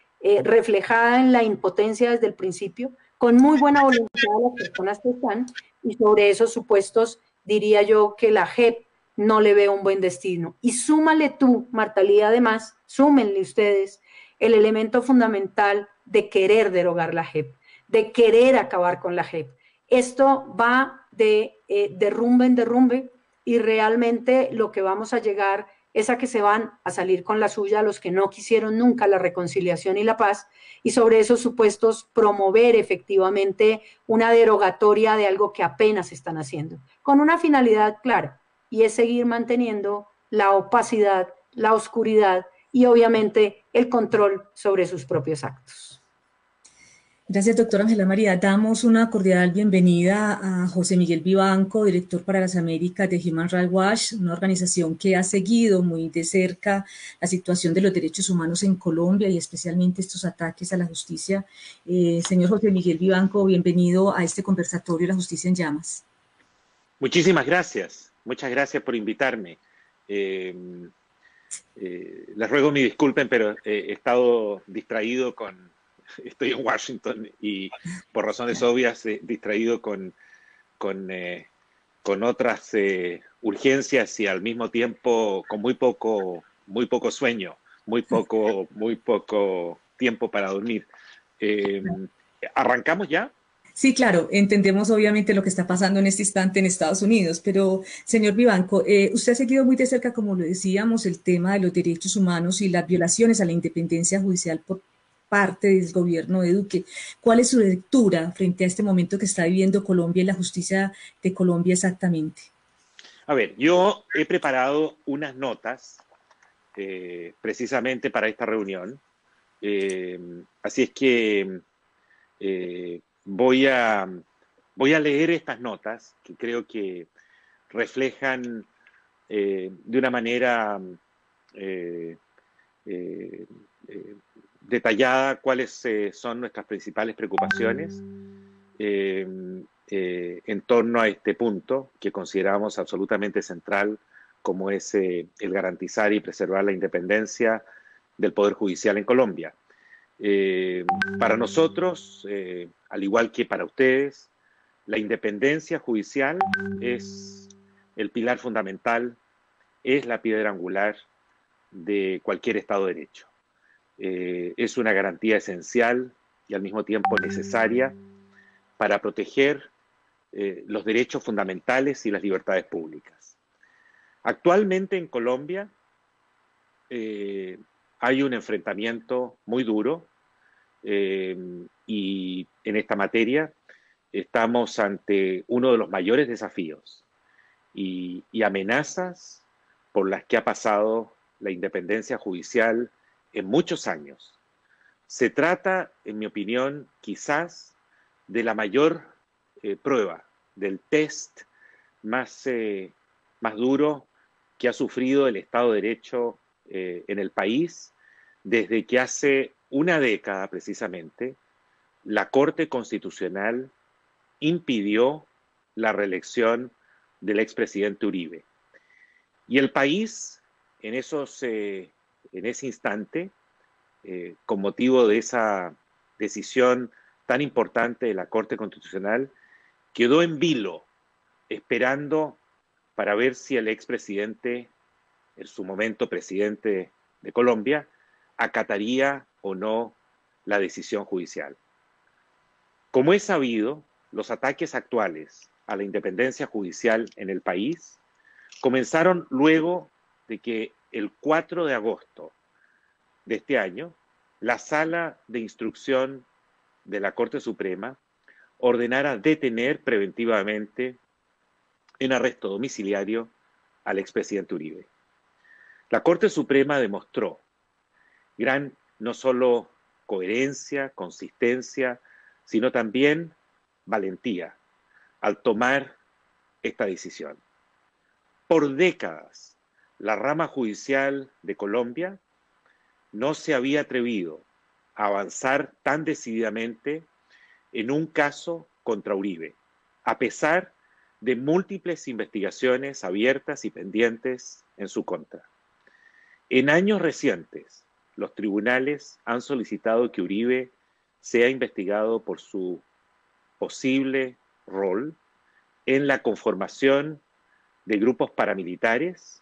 reflejada en la impotencia desde el principio, con muy buena voluntad de las personas que están, y sobre esos supuestos diría yo que la JEP no le ve un buen destino. Y súmale tú, Marta Lía, además, súmenle ustedes el elemento fundamental de querer derogar la JEP, de querer acabar con la JEP. Esto va de derrumbe en derrumbe y realmente lo que vamos a llegar es a que se van a salir con la suya los que no quisieron nunca la reconciliación y la paz, y sobre esos supuestos promover efectivamente una derogatoria de algo que apenas están haciendo, con una finalidad clara, y es seguir manteniendo la opacidad, la oscuridad y obviamente el control sobre sus propios actos. Gracias, doctora Ángela María. Damos una cordial bienvenida a José Miguel Vivanco, director para las Américas de Human Rights Watch, una organización que ha seguido muy de cerca la situación de los derechos humanos en Colombia y especialmente estos ataques a la justicia. Señor José Miguel Vivanco, bienvenido a este conversatorio La Justicia en Llamas. Muchísimas gracias. Muchas gracias por invitarme. Les ruego mi disculpen, pero he estado distraído estoy en Washington y por razones obvias distraído con otras urgencias y al mismo tiempo con muy poco sueño, muy poco tiempo para dormir. ¿Arrancamos ya? Sí, claro, entendemos obviamente lo que está pasando en este instante en Estados Unidos, pero señor Vivanco, usted ha seguido muy de cerca, como lo decíamos, el tema de los derechos humanos y las violaciones a la independencia judicial por parte del gobierno de Duque. ¿Cuál es su lectura frente a este momento que está viviendo Colombia y la justicia de Colombia exactamente? A ver, yo he preparado unas notas precisamente para esta reunión, así es que voy a leer estas notas que creo que reflejan de una manera detallada cuáles son nuestras principales preocupaciones en torno a este punto que consideramos absolutamente central, como es el garantizar y preservar la independencia del Poder Judicial en Colombia. Para nosotros, al igual que para ustedes, la independencia judicial es el pilar fundamental, es la piedra angular de cualquier Estado de Derecho. Es una garantía esencial y al mismo tiempo necesaria para proteger los derechos fundamentales y las libertades públicas. Actualmente en Colombia hay un enfrentamiento muy duro y en esta materia estamos ante uno de los mayores desafíos y amenazas por las que ha pasado la independencia judicial en muchos años. Se trata, en mi opinión, quizás de la mayor prueba, del test más duro que ha sufrido el Estado de Derecho en el país desde que hace una década precisamente la Corte Constitucional impidió la reelección del expresidente Uribe. Y el país en ese instante, con motivo de esa decisión tan importante de la Corte Constitucional, quedó en vilo, esperando para ver si el expresidente, en su momento presidente de Colombia, acataría o no la decisión judicial. Como es sabido, los ataques actuales a la independencia judicial en el país comenzaron luego de que el 4 de agosto de este año, la Sala de Instrucción de la Corte Suprema ordenara detener preventivamente en arresto domiciliario al expresidente Uribe. La Corte Suprema demostró gran no solo coherencia, consistencia, sino también valentía al tomar esta decisión. Por décadas, la rama judicial de Colombia no se había atrevido a avanzar tan decididamente en un caso contra Uribe, a pesar de múltiples investigaciones abiertas y pendientes en su contra. En años recientes, los tribunales han solicitado que Uribe sea investigado por su posible rol en la conformación de grupos paramilitares,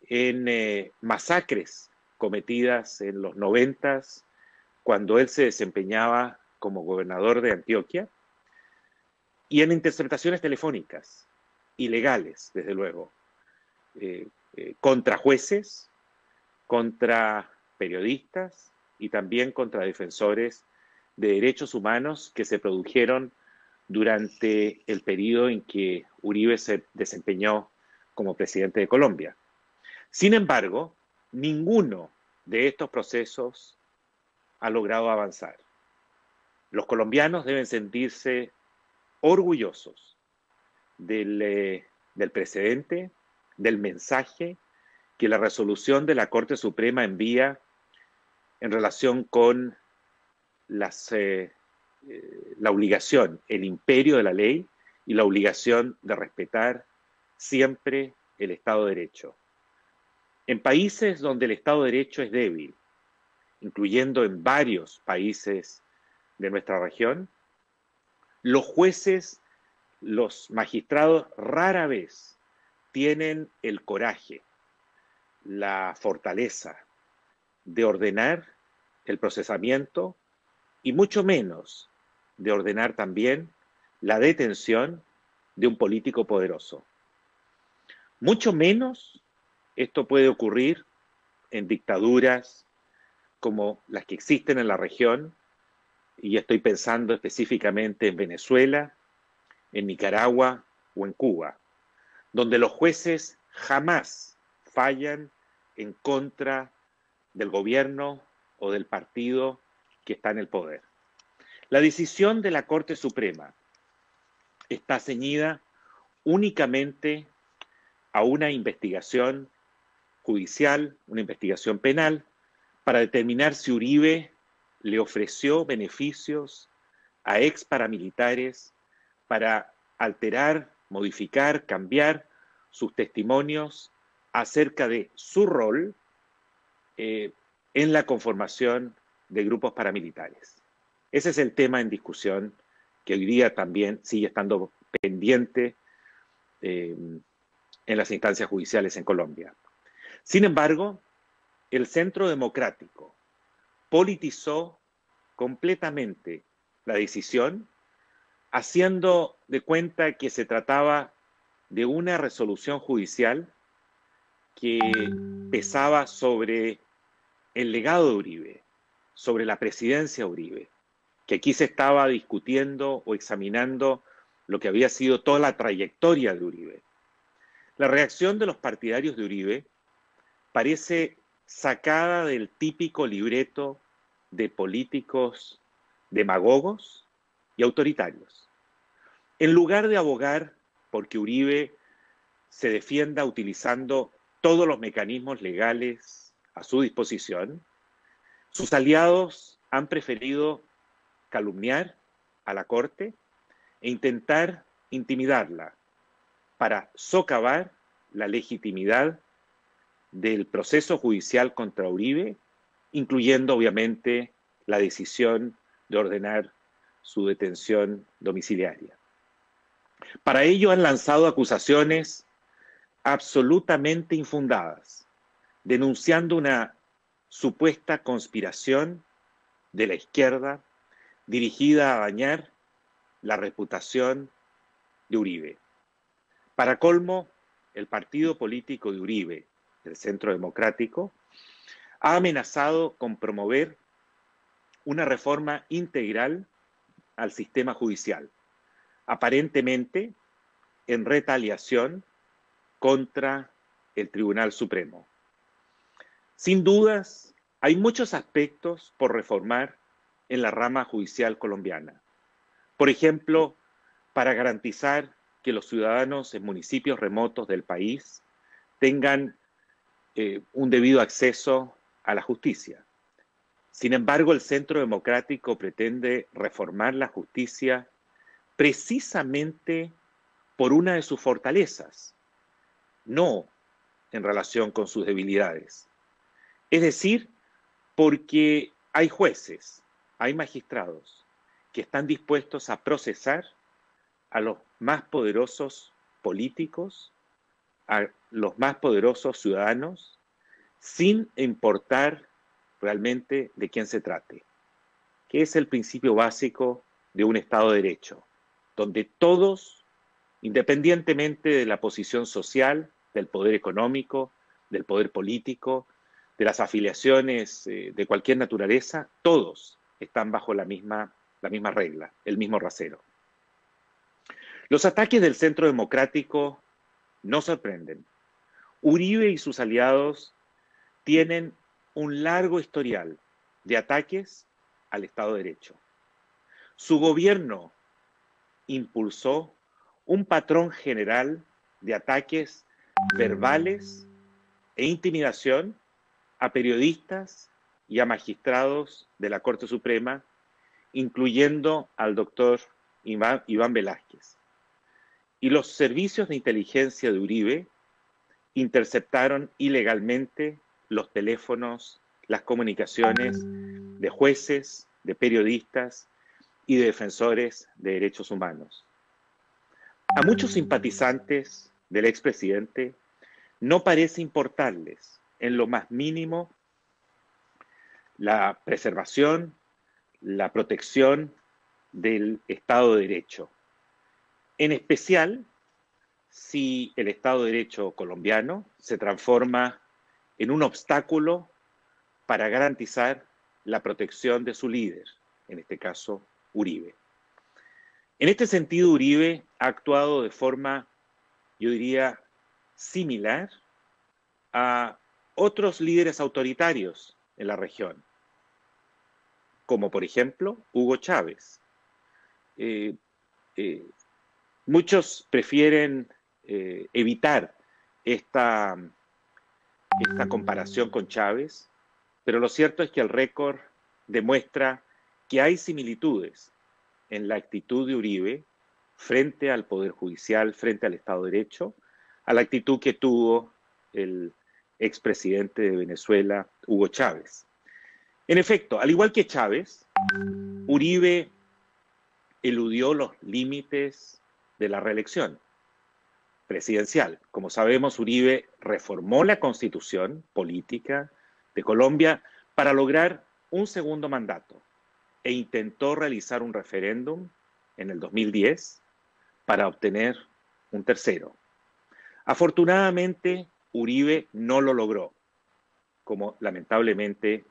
en masacres cometidas en los 90s, cuando él se desempeñaba como gobernador de Antioquia, y en interceptaciones telefónicas, ilegales, desde luego, contra jueces, contra periodistas y también contra defensores de derechos humanos que se produjeron durante el periodo en que Uribe se desempeñó como presidente de Colombia. Sin embargo, ninguno de estos procesos ha logrado avanzar. Los colombianos deben sentirse orgullosos del precedente, del mensaje que la resolución de la Corte Suprema envía en relación con la obligación, el imperio de la ley y la obligación de respetar siempre el Estado de Derecho. En países donde el Estado de Derecho es débil, incluyendo en varios países de nuestra región, los jueces, los magistrados rara vez tienen el coraje, la fortaleza de ordenar el procesamiento y mucho menos de ordenar también la detención de un político poderoso. Mucho menos esto puede ocurrir en dictaduras como las que existen en la región, y estoy pensando específicamente en Venezuela, en Nicaragua o en Cuba, donde los jueces jamás fallan en contra del gobierno o del partido que está en el poder. La decisión de la Corte Suprema está ceñida únicamente a una investigación judicial, una investigación penal, para determinar si Uribe le ofreció beneficios a ex paramilitares para alterar, modificar, cambiar sus testimonios acerca de su rol en la conformación de grupos paramilitares. Ese es el tema en discusión que hoy día también sigue estando pendiente en las instancias judiciales en Colombia. Sin embargo, el Centro Democrático politizó completamente la decisión, haciendo de cuenta que se trataba de una resolución judicial que pesaba sobre el legado de Uribe, sobre la presidencia de Uribe, que aquí se estaba discutiendo o examinando lo que había sido toda la trayectoria de Uribe. La reacción de los partidarios de Uribe parece sacada del típico libreto de políticos demagogos y autoritarios. En lugar de abogar porque Uribe se defienda utilizando todos los mecanismos legales a su disposición, sus aliados han preferido calumniar a la Corte e intentar intimidarla para socavar la legitimidad del proceso judicial contra Uribe, incluyendo obviamente la decisión de ordenar su detención domiciliaria. Para ello han lanzado acusaciones absolutamente infundadas, denunciando una supuesta conspiración de la izquierda dirigida a dañar la reputación de Uribe. Para colmo, el partido político de Uribe, el Centro Democrático, ha amenazado con promover una reforma integral al sistema judicial, aparentemente en retaliación contra el Tribunal Supremo. Sin dudas, hay muchos aspectos por reformar en la rama judicial colombiana. Por ejemplo, para garantizar que los ciudadanos en municipios remotos del país tengan un debido acceso a la justicia. Sin embargo, el Centro Democrático pretende reformar la justicia precisamente por una de sus fortalezas, no en relación con sus debilidades. Es decir, porque hay jueces, hay magistrados que están dispuestos a procesar a los más poderosos políticos, a los más poderosos ciudadanos, sin importar realmente de quién se trate, que es el principio básico de un Estado de Derecho, donde todos, independientemente de la posición social, del poder económico, del poder político, de las afiliaciones de cualquier naturaleza, todos están bajo la misma regla, el mismo rasero. Los ataques del Centro Democrático no sorprenden. Uribe y sus aliados tienen un largo historial de ataques al Estado de Derecho. Su gobierno impulsó un patrón general de ataques verbales e intimidación a periodistas y a magistrados de la Corte Suprema, incluyendo al doctor Iván Velázquez. Y los servicios de inteligencia de Uribe interceptaron ilegalmente los teléfonos, las comunicaciones de jueces, de periodistas y de defensores de derechos humanos. A muchos simpatizantes del expresidente no parece importarles en lo más mínimo la preservación, la protección del Estado de Derecho. En especial, si el Estado de Derecho colombiano se transforma en un obstáculo para garantizar la protección de su líder, en este caso, Uribe. En este sentido, Uribe ha actuado de forma, yo diría, similar a otros líderes autoritarios en la región, como por ejemplo Hugo Chávez. Muchos prefieren evitar esta comparación con Chávez, pero lo cierto es que el récord demuestra que hay similitudes en la actitud de Uribe frente al Poder Judicial, frente al Estado de Derecho, a la actitud que tuvo el expresidente de Venezuela, Hugo Chávez. En efecto, al igual que Chávez, Uribe eludió los límites de la reelección presidencial. Como sabemos, Uribe reformó la constitución política de Colombia para lograr un segundo mandato e intentó realizar un referéndum en el 2010 para obtener un tercero. Afortunadamente, Uribe no lo logró, como lamentablemente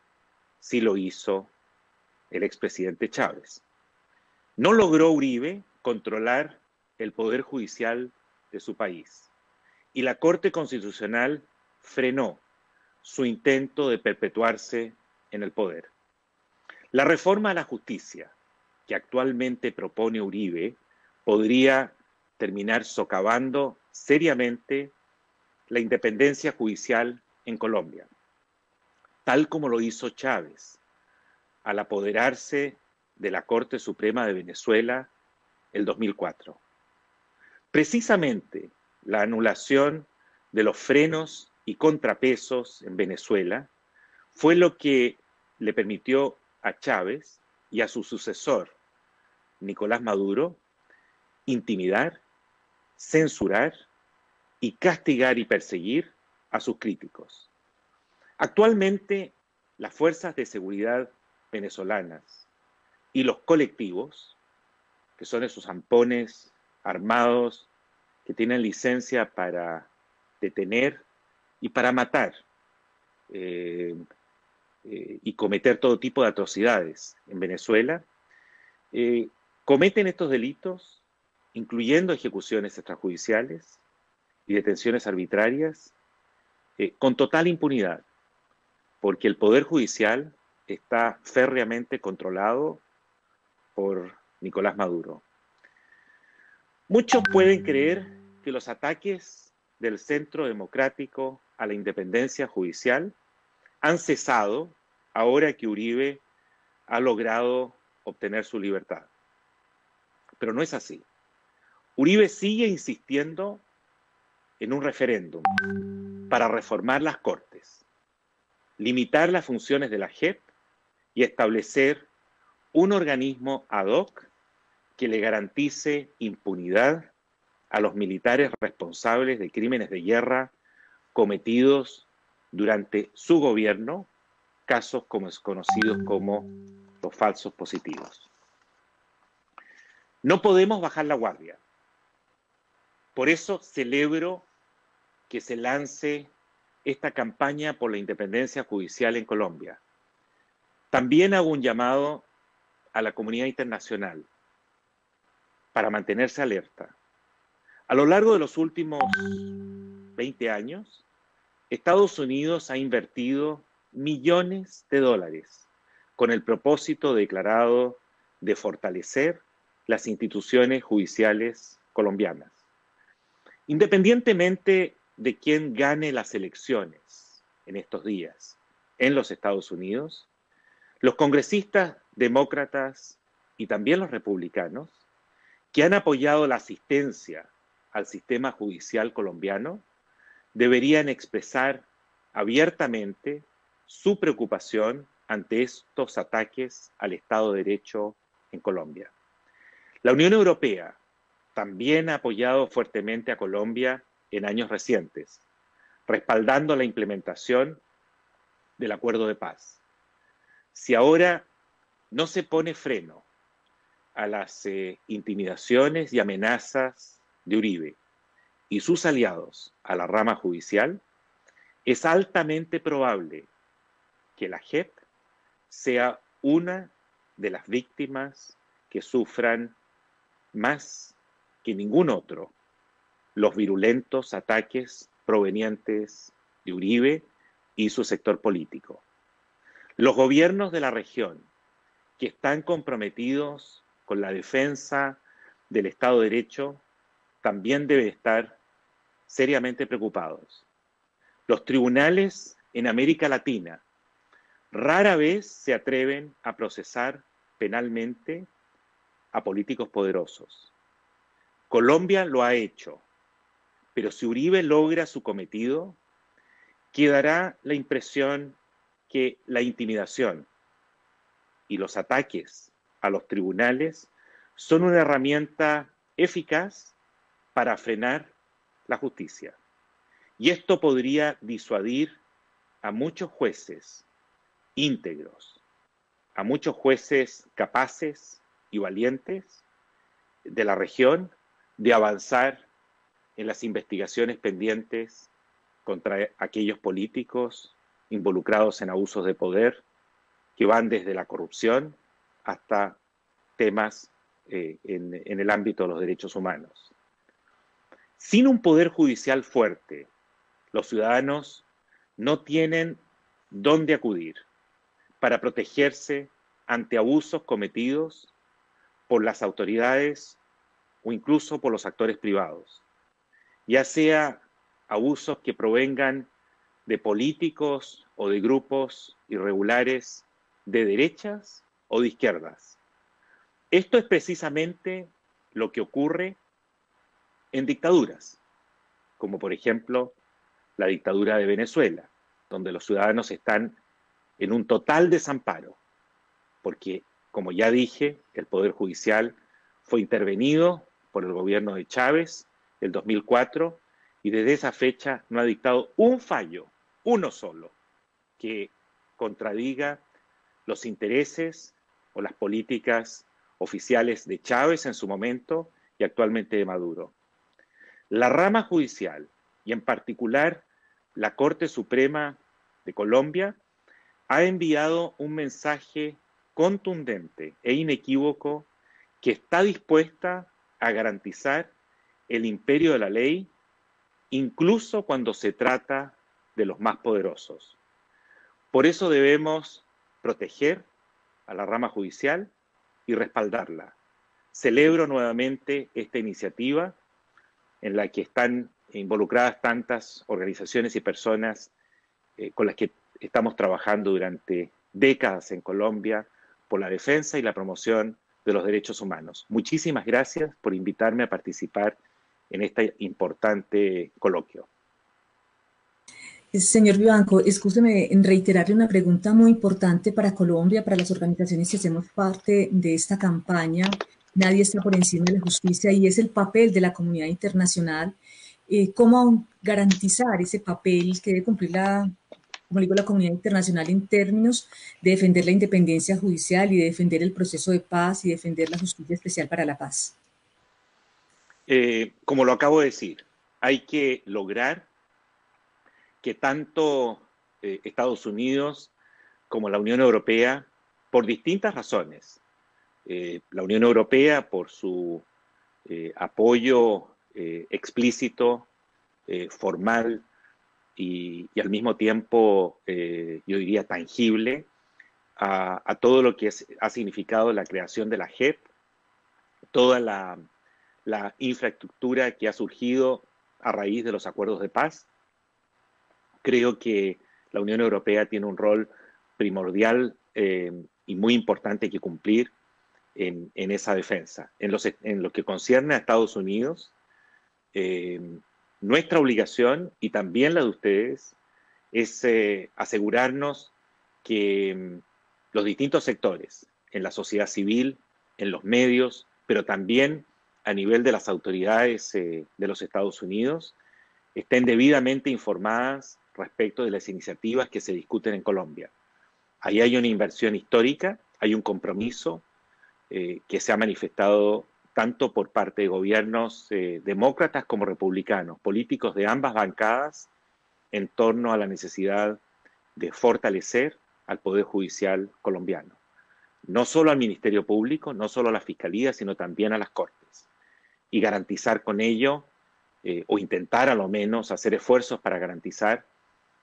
sí lo hizo el expresidente Chávez. No logró Uribe controlar el poder judicial de su país y la Corte Constitucional frenó su intento de perpetuarse en el poder. La reforma a la justicia que actualmente propone Uribe podría terminar socavando seriamente la independencia judicial en Colombia, tal como lo hizo Chávez al apoderarse de la Corte Suprema de Venezuela el 2004. Precisamente la anulación de los frenos y contrapesos en Venezuela fue lo que le permitió a Chávez y a su sucesor, Nicolás Maduro, intimidar, censurar y castigar y perseguir a sus críticos. Actualmente, las fuerzas de seguridad venezolanas y los colectivos, que son esos zampones armados que tienen licencia para detener y para matar y cometer todo tipo de atrocidades en Venezuela, cometen estos delitos, incluyendo ejecuciones extrajudiciales y detenciones arbitrarias, con total impunidad, porque el Poder Judicial está férreamente controlado por Nicolás Maduro. Muchos pueden creer que los ataques del Centro Democrático a la independencia judicial han cesado ahora que Uribe ha logrado obtener su libertad. Pero no es así. Uribe sigue insistiendo en un referéndum para reformar las Cortes, limitar las funciones de la JEP y establecer un organismo ad hoc que le garantice impunidad a los militares responsables de crímenes de guerra cometidos durante su gobierno, casos conocidos como los falsos positivos. No podemos bajar la guardia. Por eso celebro que se lance esta campaña por la independencia judicial en Colombia. También hago un llamado a la comunidad internacional para mantenerse alerta. A lo largo de los últimos 20 años, Estados Unidos ha invertido millones de dólares con el propósito declarado de fortalecer las instituciones judiciales colombianas. Independientemente de quién gane las elecciones en estos días en los Estados Unidos, los congresistas demócratas y también los republicanos que han apoyado la asistencia al sistema judicial colombiano deberían expresar abiertamente su preocupación ante estos ataques al Estado de Derecho en Colombia. La Unión Europea también ha apoyado fuertemente a Colombia en años recientes, respaldando la implementación del acuerdo de paz. Si ahora no se pone freno a las intimidaciones y amenazas de Uribe y sus aliados a la rama judicial, es altamente probable que la JEP sea una de las víctimas que sufran más que ningún otro los virulentos ataques provenientes de Uribe y su sector político. Los gobiernos de la región que están comprometidos con la defensa del Estado de Derecho también deben estar seriamente preocupados. Los tribunales en América Latina rara vez se atreven a procesar penalmente a políticos poderosos. Colombia lo ha hecho, pero si Uribe logra su cometido, quedará la impresión que la intimidación y los ataques a los tribunales son una herramienta eficaz para frenar la justicia. Y esto podría disuadir a muchos jueces íntegros, a muchos jueces capaces y valientes de la región de avanzar en las investigaciones pendientes contra aquellos políticos involucrados en abusos de poder que van desde la corrupción hasta temas en el ámbito de los derechos humanos. Sin un poder judicial fuerte, los ciudadanos no tienen dónde acudir para protegerse ante abusos cometidos por las autoridades o incluso por los actores privados, ya sea abusos que provengan de políticos o de grupos irregulares de derechas o de izquierdas. Esto es precisamente lo que ocurre en dictaduras, como por ejemplo la dictadura de Venezuela, donde los ciudadanos están en un total desamparo, porque, como ya dije, el Poder Judicial fue intervenido por el gobierno de Chávez en 2004 y desde esa fecha no ha dictado un fallo, uno solo, que contradiga los intereses o las políticas oficiales de Chávez en su momento y actualmente de Maduro. La rama judicial, y en particular la Corte Suprema de Colombia, ha enviado un mensaje contundente e inequívoco que está dispuesta a garantizar el imperio de la ley, incluso cuando se trata de los más poderosos. Por eso debemos proteger a la rama judicial y respaldarla. Celebro nuevamente esta iniciativa en la que están involucradas tantas organizaciones y personas con las que estamos trabajando durante décadas en Colombia por la defensa y la promoción de los derechos humanos. Muchísimas gracias por invitarme a participar en este importante coloquio. Señor Vivanco, escúcheme en reiterarle una pregunta muy importante para Colombia, para las organizaciones que hacemos parte de esta campaña. Nadie está por encima de la justicia y es el papel de la comunidad internacional. ¿Cómo garantizar ese papel que debe cumplir como digo, la comunidad internacional en términos de defender la independencia judicial y de defender el proceso de paz y defender la justicia especial para la paz? Como lo acabo de decir, hay que lograr que tanto Estados Unidos como la Unión Europea, por distintas razones, la Unión Europea por su apoyo explícito, formal y al mismo tiempo, yo diría, tangible, a todo lo que ha significado la creación de la JEP, toda la infraestructura que ha surgido a raíz de los acuerdos de paz. Creo que la Unión Europea tiene un rol primordial y muy importante que cumplir en esa defensa. En lo que concierne a Estados Unidos, nuestra obligación, y también la de ustedes, es asegurarnos que los distintos sectores, en la sociedad civil, en los medios, pero también a nivel de las autoridades de los Estados Unidos, estén debidamente informadas respecto de las iniciativas que se discuten en Colombia. Ahí hay una inversión histórica, hay un compromiso que se ha manifestado tanto por parte de gobiernos demócratas como republicanos, políticos de ambas bancadas, en torno a la necesidad de fortalecer al Poder Judicial colombiano. No solo al Ministerio Público, no solo a la Fiscalía, sino también a las Cortes. Y garantizar con ello, o intentar a lo menos hacer esfuerzos para garantizar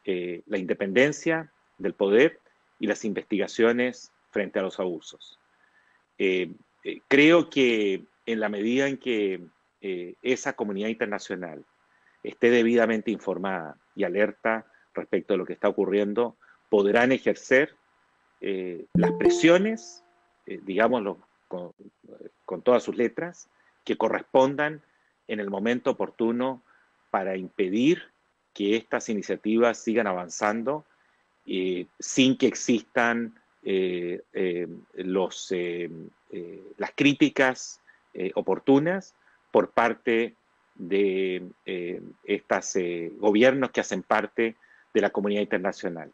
la independencia del poder y las investigaciones frente a los abusos. Creo que en la medida en que esa comunidad internacional esté debidamente informada y alerta respecto a lo que está ocurriendo, podrán ejercer las presiones, digámoslo con todas sus letras, que correspondan en el momento oportuno para impedir que estas iniciativas sigan avanzando sin que existan las críticas oportunas por parte de estos gobiernos que hacen parte de la comunidad internacional.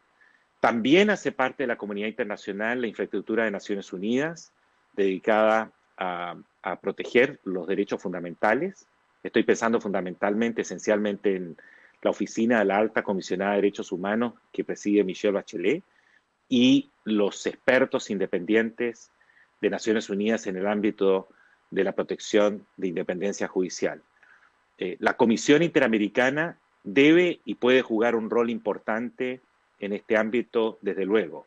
También hace parte de la comunidad internacional la infraestructura de Naciones Unidas, dedicada a proteger los derechos fundamentales. Estoy pensando fundamentalmente, esencialmente, en la oficina de la Alta Comisionada de Derechos Humanos que preside Michelle Bachelet y los expertos independientes de Naciones Unidas en el ámbito de la protección de independencia judicial. La Comisión Interamericana debe y puede jugar un rol importante en este ámbito, desde luego,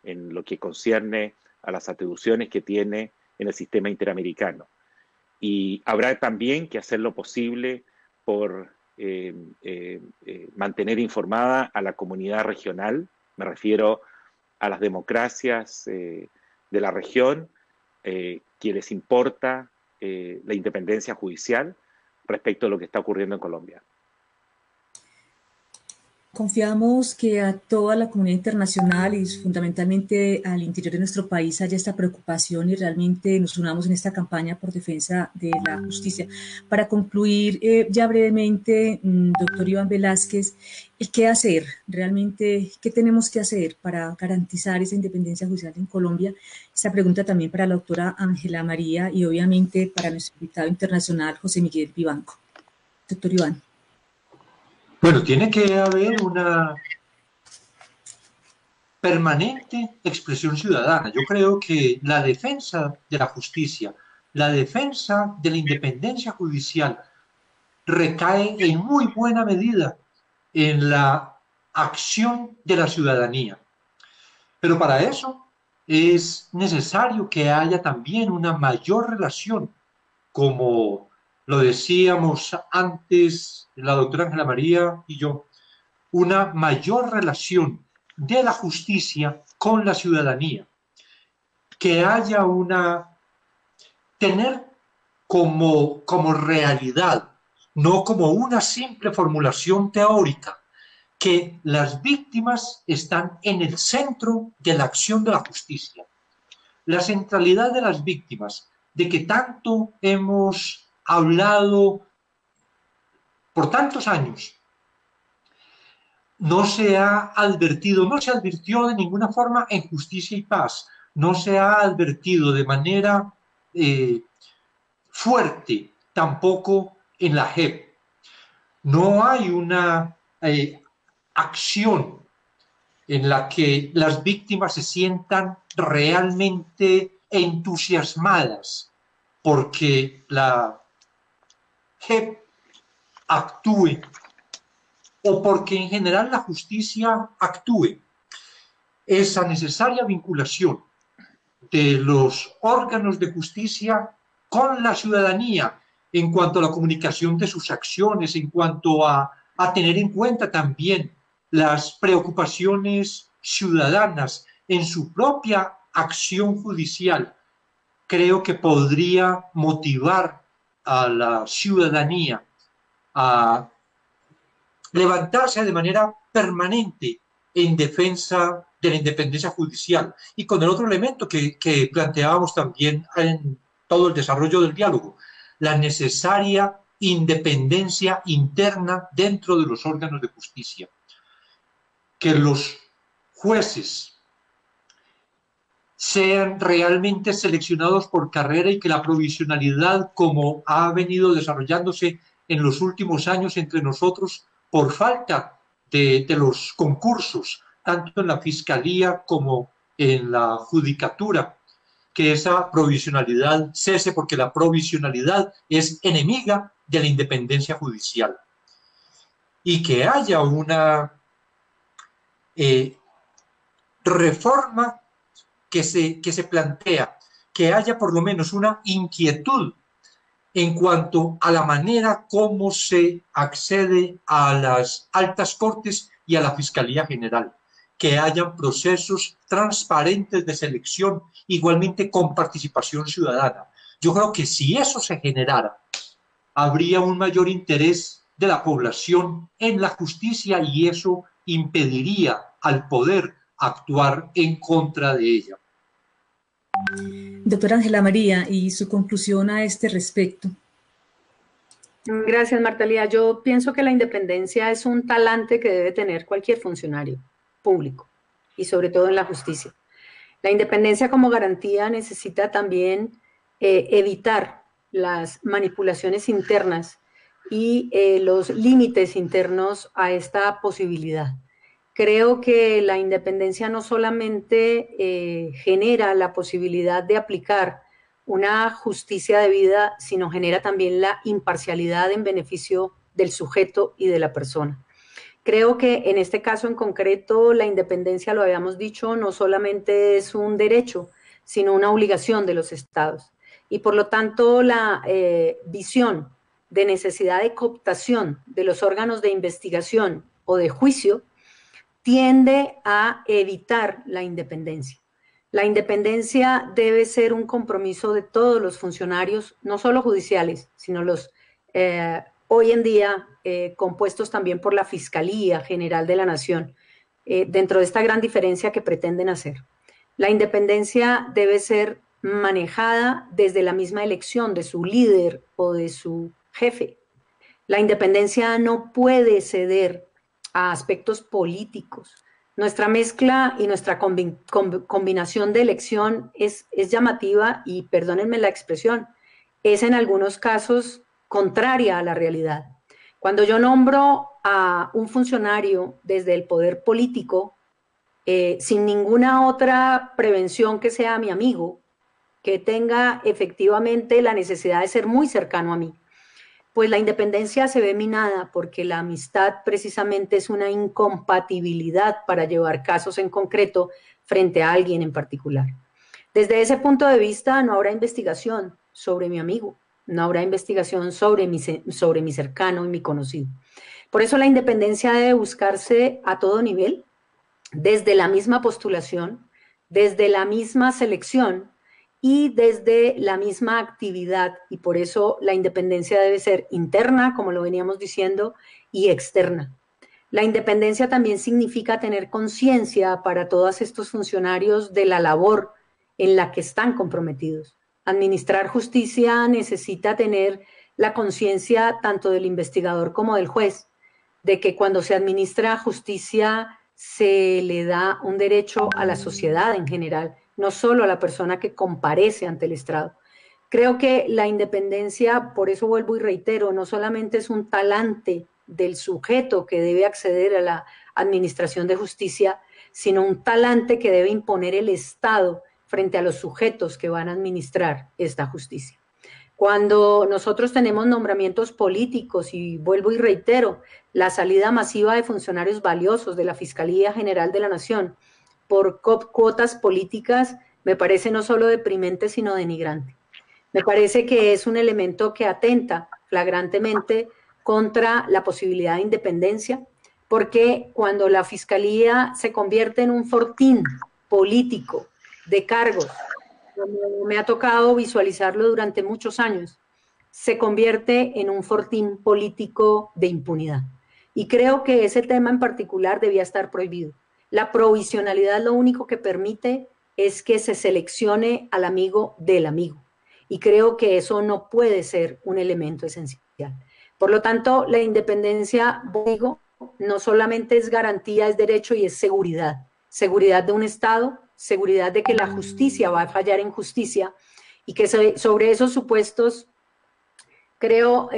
en lo que concierne a las atribuciones que tiene en el sistema interamericano. Y habrá también que hacer lo posible por mantener informada a la comunidad regional, me refiero a las democracias de la región, que les importa la independencia judicial respecto a lo que está ocurriendo en Colombia. Confiamos que a toda la comunidad internacional y fundamentalmente al interior de nuestro país haya esta preocupación y realmente nos unamos en esta campaña por defensa de la justicia. Para concluir ya brevemente, doctor Iván Velázquez, ¿qué hacer? Realmente, ¿qué tenemos que hacer para garantizar esa independencia judicial en Colombia? Esta pregunta también para la doctora Ángela María y obviamente para nuestro invitado internacional, José Miguel Vivanco. Doctor Iván. Bueno, tiene que haber una permanente expresión ciudadana. Yo creo que la defensa de la justicia, la defensa de la independencia judicial recae en muy buena medida en la acción de la ciudadanía. Pero para eso es necesario que haya también una mayor relación, como lo decíamos antes la doctora Ángela María y yo, una mayor relación de la justicia con la ciudadanía, que haya tener como realidad, no como una simple formulación teórica, que las víctimas están en el centro de la acción de la justicia. La centralidad de las víctimas, de que tanto hemos hablado por tantos años, no se ha advertido, no se advirtió de ninguna forma en Justicia y Paz, no se ha advertido de manera fuerte tampoco en la JEP. No hay una acción en la que las víctimas se sientan realmente entusiasmadas porque la JEP actúe o porque en general la justicia actúe. Esa necesaria vinculación de los órganos de justicia con la ciudadanía en cuanto a la comunicación de sus acciones, en cuanto a tener en cuenta también las preocupaciones ciudadanas en su propia acción judicial, creo que podría motivar a la ciudadanía a levantarse de manera permanente en defensa de la independencia judicial. Y con el otro elemento que planteábamos también en todo el desarrollo del diálogo, la necesaria independencia interna dentro de los órganos de justicia. Que los jueces sean realmente seleccionados por carrera y que la provisionalidad, como ha venido desarrollándose en los últimos años entre nosotros, por falta de los concursos, tanto en la fiscalía como en la judicatura, que esa provisionalidad cese, porque la provisionalidad es enemiga de la independencia judicial. Y que haya una reforma que se plantea, que haya por lo menos una inquietud en cuanto a la manera como se accede a las altas cortes y a la Fiscalía General, que hayan procesos transparentes de selección, igualmente con participación ciudadana. Yo creo que si eso se generara, habría un mayor interés de la población en la justicia y eso impediría al poder actuar en contra de ella. Doctora Ángela María, ¿y su conclusión a este respecto? Gracias, Martalía. Yo pienso que la independencia es un talante que debe tener cualquier funcionario público y sobre todo en la justicia. La independencia como garantía necesita también evitar las manipulaciones internas y los límites internos a esta posibilidad. Creo que la independencia no solamente genera la posibilidad de aplicar una justicia debida, sino genera también la imparcialidad en beneficio del sujeto y de la persona. Creo que en este caso en concreto la independencia, lo habíamos dicho, no solamente es un derecho, sino una obligación de los estados. Y por lo tanto la visión de necesidad de cooptación de los órganos de investigación o de juicio tiende a evitar la independencia. La independencia debe ser un compromiso de todos los funcionarios, no solo judiciales, sino los hoy en día compuestos también por la Fiscalía General de la Nación, dentro de esta gran diferencia que pretenden hacer. La independencia debe ser manejada desde la misma elección de su líder o de su jefe. La independencia no puede ceder a aspectos políticos. Nuestra mezcla y nuestra combinación de elección es llamativa y, perdónenme la expresión, es en algunos casos contraria a la realidad. Cuando yo nombro a un funcionario desde el poder político, sin ninguna otra prevención que sea mi amigo, que tenga efectivamente la necesidad de ser muy cercano a mí, pues la independencia se ve minada porque la amistad precisamente es una incompatibilidad para llevar casos en concreto frente a alguien en particular. Desde ese punto de vista no habrá investigación sobre mi amigo, no habrá investigación sobre mi cercano y mi conocido. Por eso la independencia debe buscarse a todo nivel, desde la misma postulación, desde la misma selección, y desde la misma actividad, y por eso la independencia debe ser interna, como lo veníamos diciendo, y externa. La independencia también significa tener conciencia para todos estos funcionarios de la labor en la que están comprometidos. Administrar justicia necesita tener la conciencia tanto del investigador como del juez, de que cuando se administra justicia se le da un derecho a la sociedad en general, no solo a la persona que comparece ante el estrado. Creo que la independencia, por eso vuelvo y reitero, no solamente es un talante del sujeto que debe acceder a la administración de justicia, sino un talante que debe imponer el Estado frente a los sujetos que van a administrar esta justicia. Cuando nosotros tenemos nombramientos políticos, y vuelvo y reitero, la salida masiva de funcionarios valiosos de la Fiscalía General de la Nación por cuotas políticas, me parece no solo deprimente, sino denigrante. Me parece que es un elemento que atenta flagrantemente contra la posibilidad de independencia, porque cuando la Fiscalía se convierte en un fortín político de cargos, como me ha tocado visualizarlo durante muchos años, se convierte en un fortín político de impunidad. Y creo que ese tema en particular debía estar prohibido. La provisionalidad lo único que permite es que se seleccione al amigo del amigo. Y creo que eso no puede ser un elemento esencial. Por lo tanto, la independencia, digo, no solamente es garantía, es derecho y es seguridad. Seguridad de un Estado, seguridad de que la justicia va a fallar en justicia y que sobre esos supuestos creo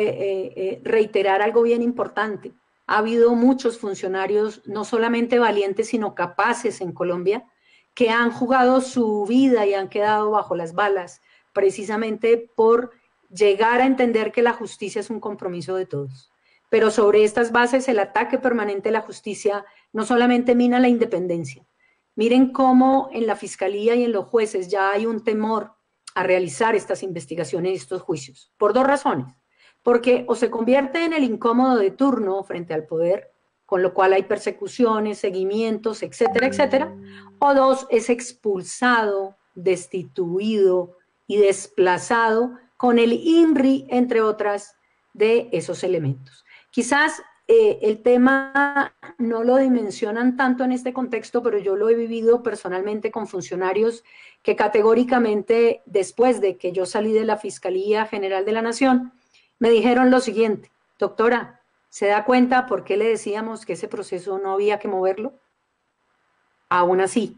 reiterar algo bien importante. Ha habido muchos funcionarios, no solamente valientes, sino capaces en Colombia, que han jugado su vida y han quedado bajo las balas, precisamente por llegar a entender que la justicia es un compromiso de todos. Pero sobre estas bases, el ataque permanente a la justicia no solamente mina la independencia. Miren cómo en la Fiscalía y en los jueces ya hay un temor a realizar estas investigaciones y estos juicios, por dos razones. Porque o se convierte en el incómodo de turno frente al poder, con lo cual hay persecuciones, seguimientos, etcétera, etcétera, o dos, es expulsado, destituido y desplazado con el INRI, entre otras, de esos elementos. Quizás el tema no lo dimensionan tanto en este contexto, pero yo lo he vivido personalmente con funcionarios que categóricamente, después de que yo salí de la Fiscalía General de la Nación, me dijeron lo siguiente: doctora, ¿se da cuenta por qué le decíamos que ese proceso no había que moverlo? Aún así,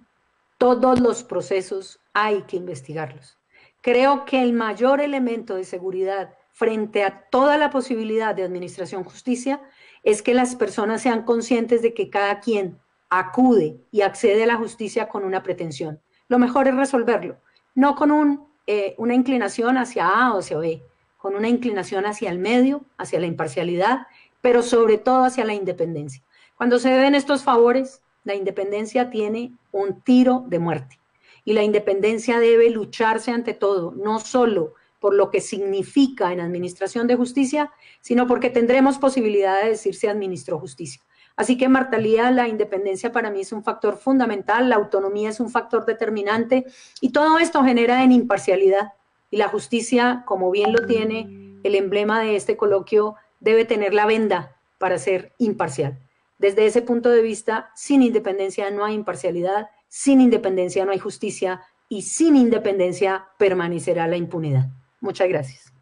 todos los procesos hay que investigarlos. Creo que el mayor elemento de seguridad frente a toda la posibilidad de administración justicia es que las personas sean conscientes de que cada quien acude y accede a la justicia con una pretensión. Lo mejor es resolverlo, no con una inclinación hacia A o hacia B, con una inclinación hacia el medio, hacia la imparcialidad, pero sobre todo hacia la independencia. Cuando se den estos favores, la independencia tiene un tiro de muerte. Y la independencia debe lucharse ante todo, no solo por lo que significa en administración de justicia, sino porque tendremos posibilidad de decir se administró justicia. Así que, Marta Lía, la independencia para mí es un factor fundamental, la autonomía es un factor determinante, y todo esto genera en imparcialidad. Y la justicia, como bien lo tiene el emblema de este coloquio, debe tener la venda para ser imparcial. Desde ese punto de vista, sin independencia no hay imparcialidad, sin independencia no hay justicia y sin independencia permanecerá la impunidad. Muchas gracias.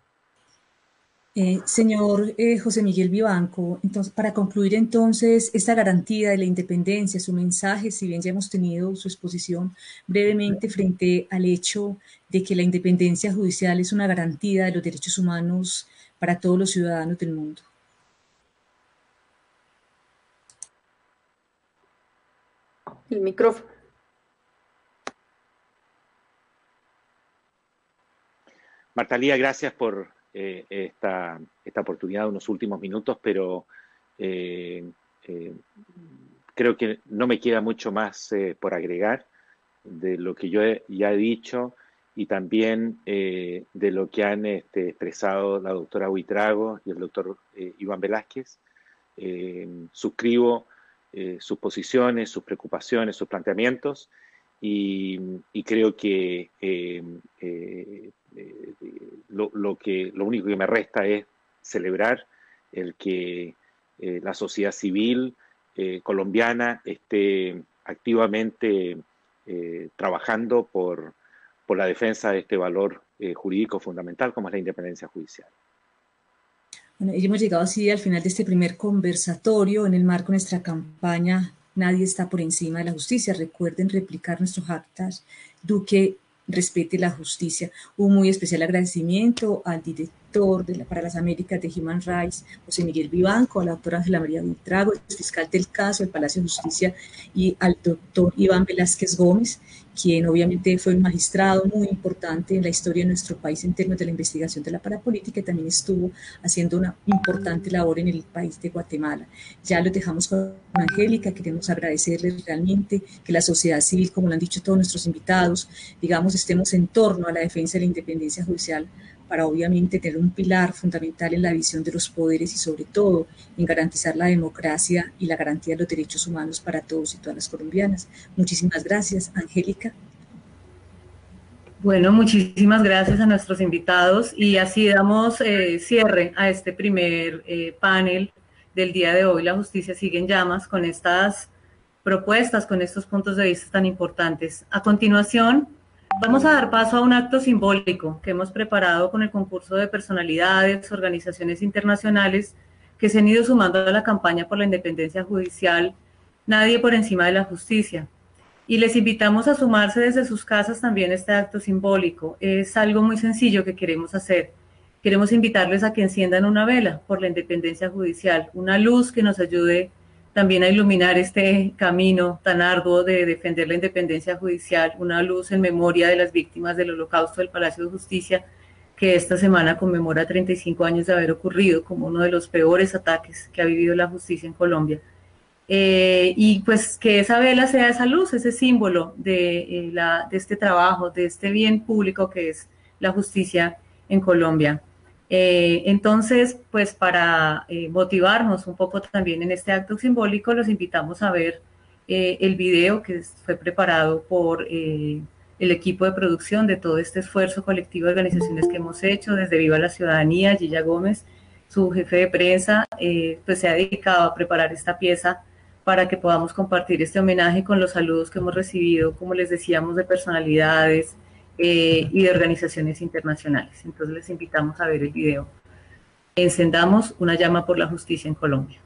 Señor José Miguel Vivanco, entonces, para concluir entonces esta garantía de la independencia, su mensaje, si bien ya hemos tenido su exposición brevemente frente al hecho de que la independencia judicial es una garantía de los derechos humanos para todos los ciudadanos del mundo. El micrófono. Marta Lía, gracias por esta oportunidad de unos últimos minutos, pero creo que no me queda mucho más por agregar de lo que yo ya he dicho y también de lo que han expresado la doctora Buitrago y el doctor Iván Velázquez. Suscribo sus posiciones, sus preocupaciones, sus planteamientos y creo que lo único que me resta es celebrar el que la sociedad civil colombiana esté activamente trabajando por la defensa de este valor jurídico fundamental como es la independencia judicial. Bueno, y hemos llegado así al final de este primer conversatorio en el marco de nuestra campaña Nadie está por encima de la justicia. Recuerden replicar nuestro hashtag Duque respete la justicia. Un muy especial agradecimiento al director director para las Américas de Human Rights, José Miguel Vivanco, a la doctora Ángela María Buitrago, el fiscal del caso del Palacio de Justicia, y al doctor Iván Velázquez Gómez, quien obviamente fue un magistrado muy importante en la historia de nuestro país en términos de la investigación de la parapolítica, y también estuvo haciendo una importante labor en el país de Guatemala. Ya los dejamos con Angélica. Queremos agradecerles realmente que la sociedad civil, como lo han dicho todos nuestros invitados, digamos, estemos en torno a la defensa de la independencia judicial, para obviamente tener un pilar fundamental en la visión de los poderes y sobre todo en garantizar la democracia y la garantía de los derechos humanos para todos y todas las colombianas. Muchísimas gracias, Angélica. Bueno, muchísimas gracias a nuestros invitados y así damos cierre a este primer panel del día de hoy. La justicia sigue en llamas, con estas propuestas, con estos puntos de vista tan importantes. A continuación, vamos a dar paso a un acto simbólico que hemos preparado con el concurso de personalidades, organizaciones internacionales que se han ido sumando a la campaña por la independencia judicial, Nadie por encima de la justicia. Y les invitamos a sumarse desde sus casas también a este acto simbólico. Es algo muy sencillo que queremos hacer. Queremos invitarles a que enciendan una vela por la independencia judicial, una luz que nos ayude también a iluminar este camino tan arduo de defender la independencia judicial, una luz en memoria de las víctimas del Holocausto del Palacio de Justicia, que esta semana conmemora 35 años de haber ocurrido como uno de los peores ataques que ha vivido la justicia en Colombia. Y pues que esa vela sea esa luz, ese símbolo de este trabajo, de este bien público que es la justicia en Colombia. Entonces, pues para motivarnos un poco también en este acto simbólico, los invitamos a ver el video que fue preparado por el equipo de producción de todo este esfuerzo colectivo de organizaciones que hemos hecho, desde Viva la Ciudadanía. Gilla Gómez, su jefe de prensa, pues se ha dedicado a preparar esta pieza para que podamos compartir este homenaje con los saludos que hemos recibido, como les decíamos, de personalidades, y de organizaciones internacionales. Entonces les invitamos a ver el video. Encendamos una llama por la justicia en Colombia.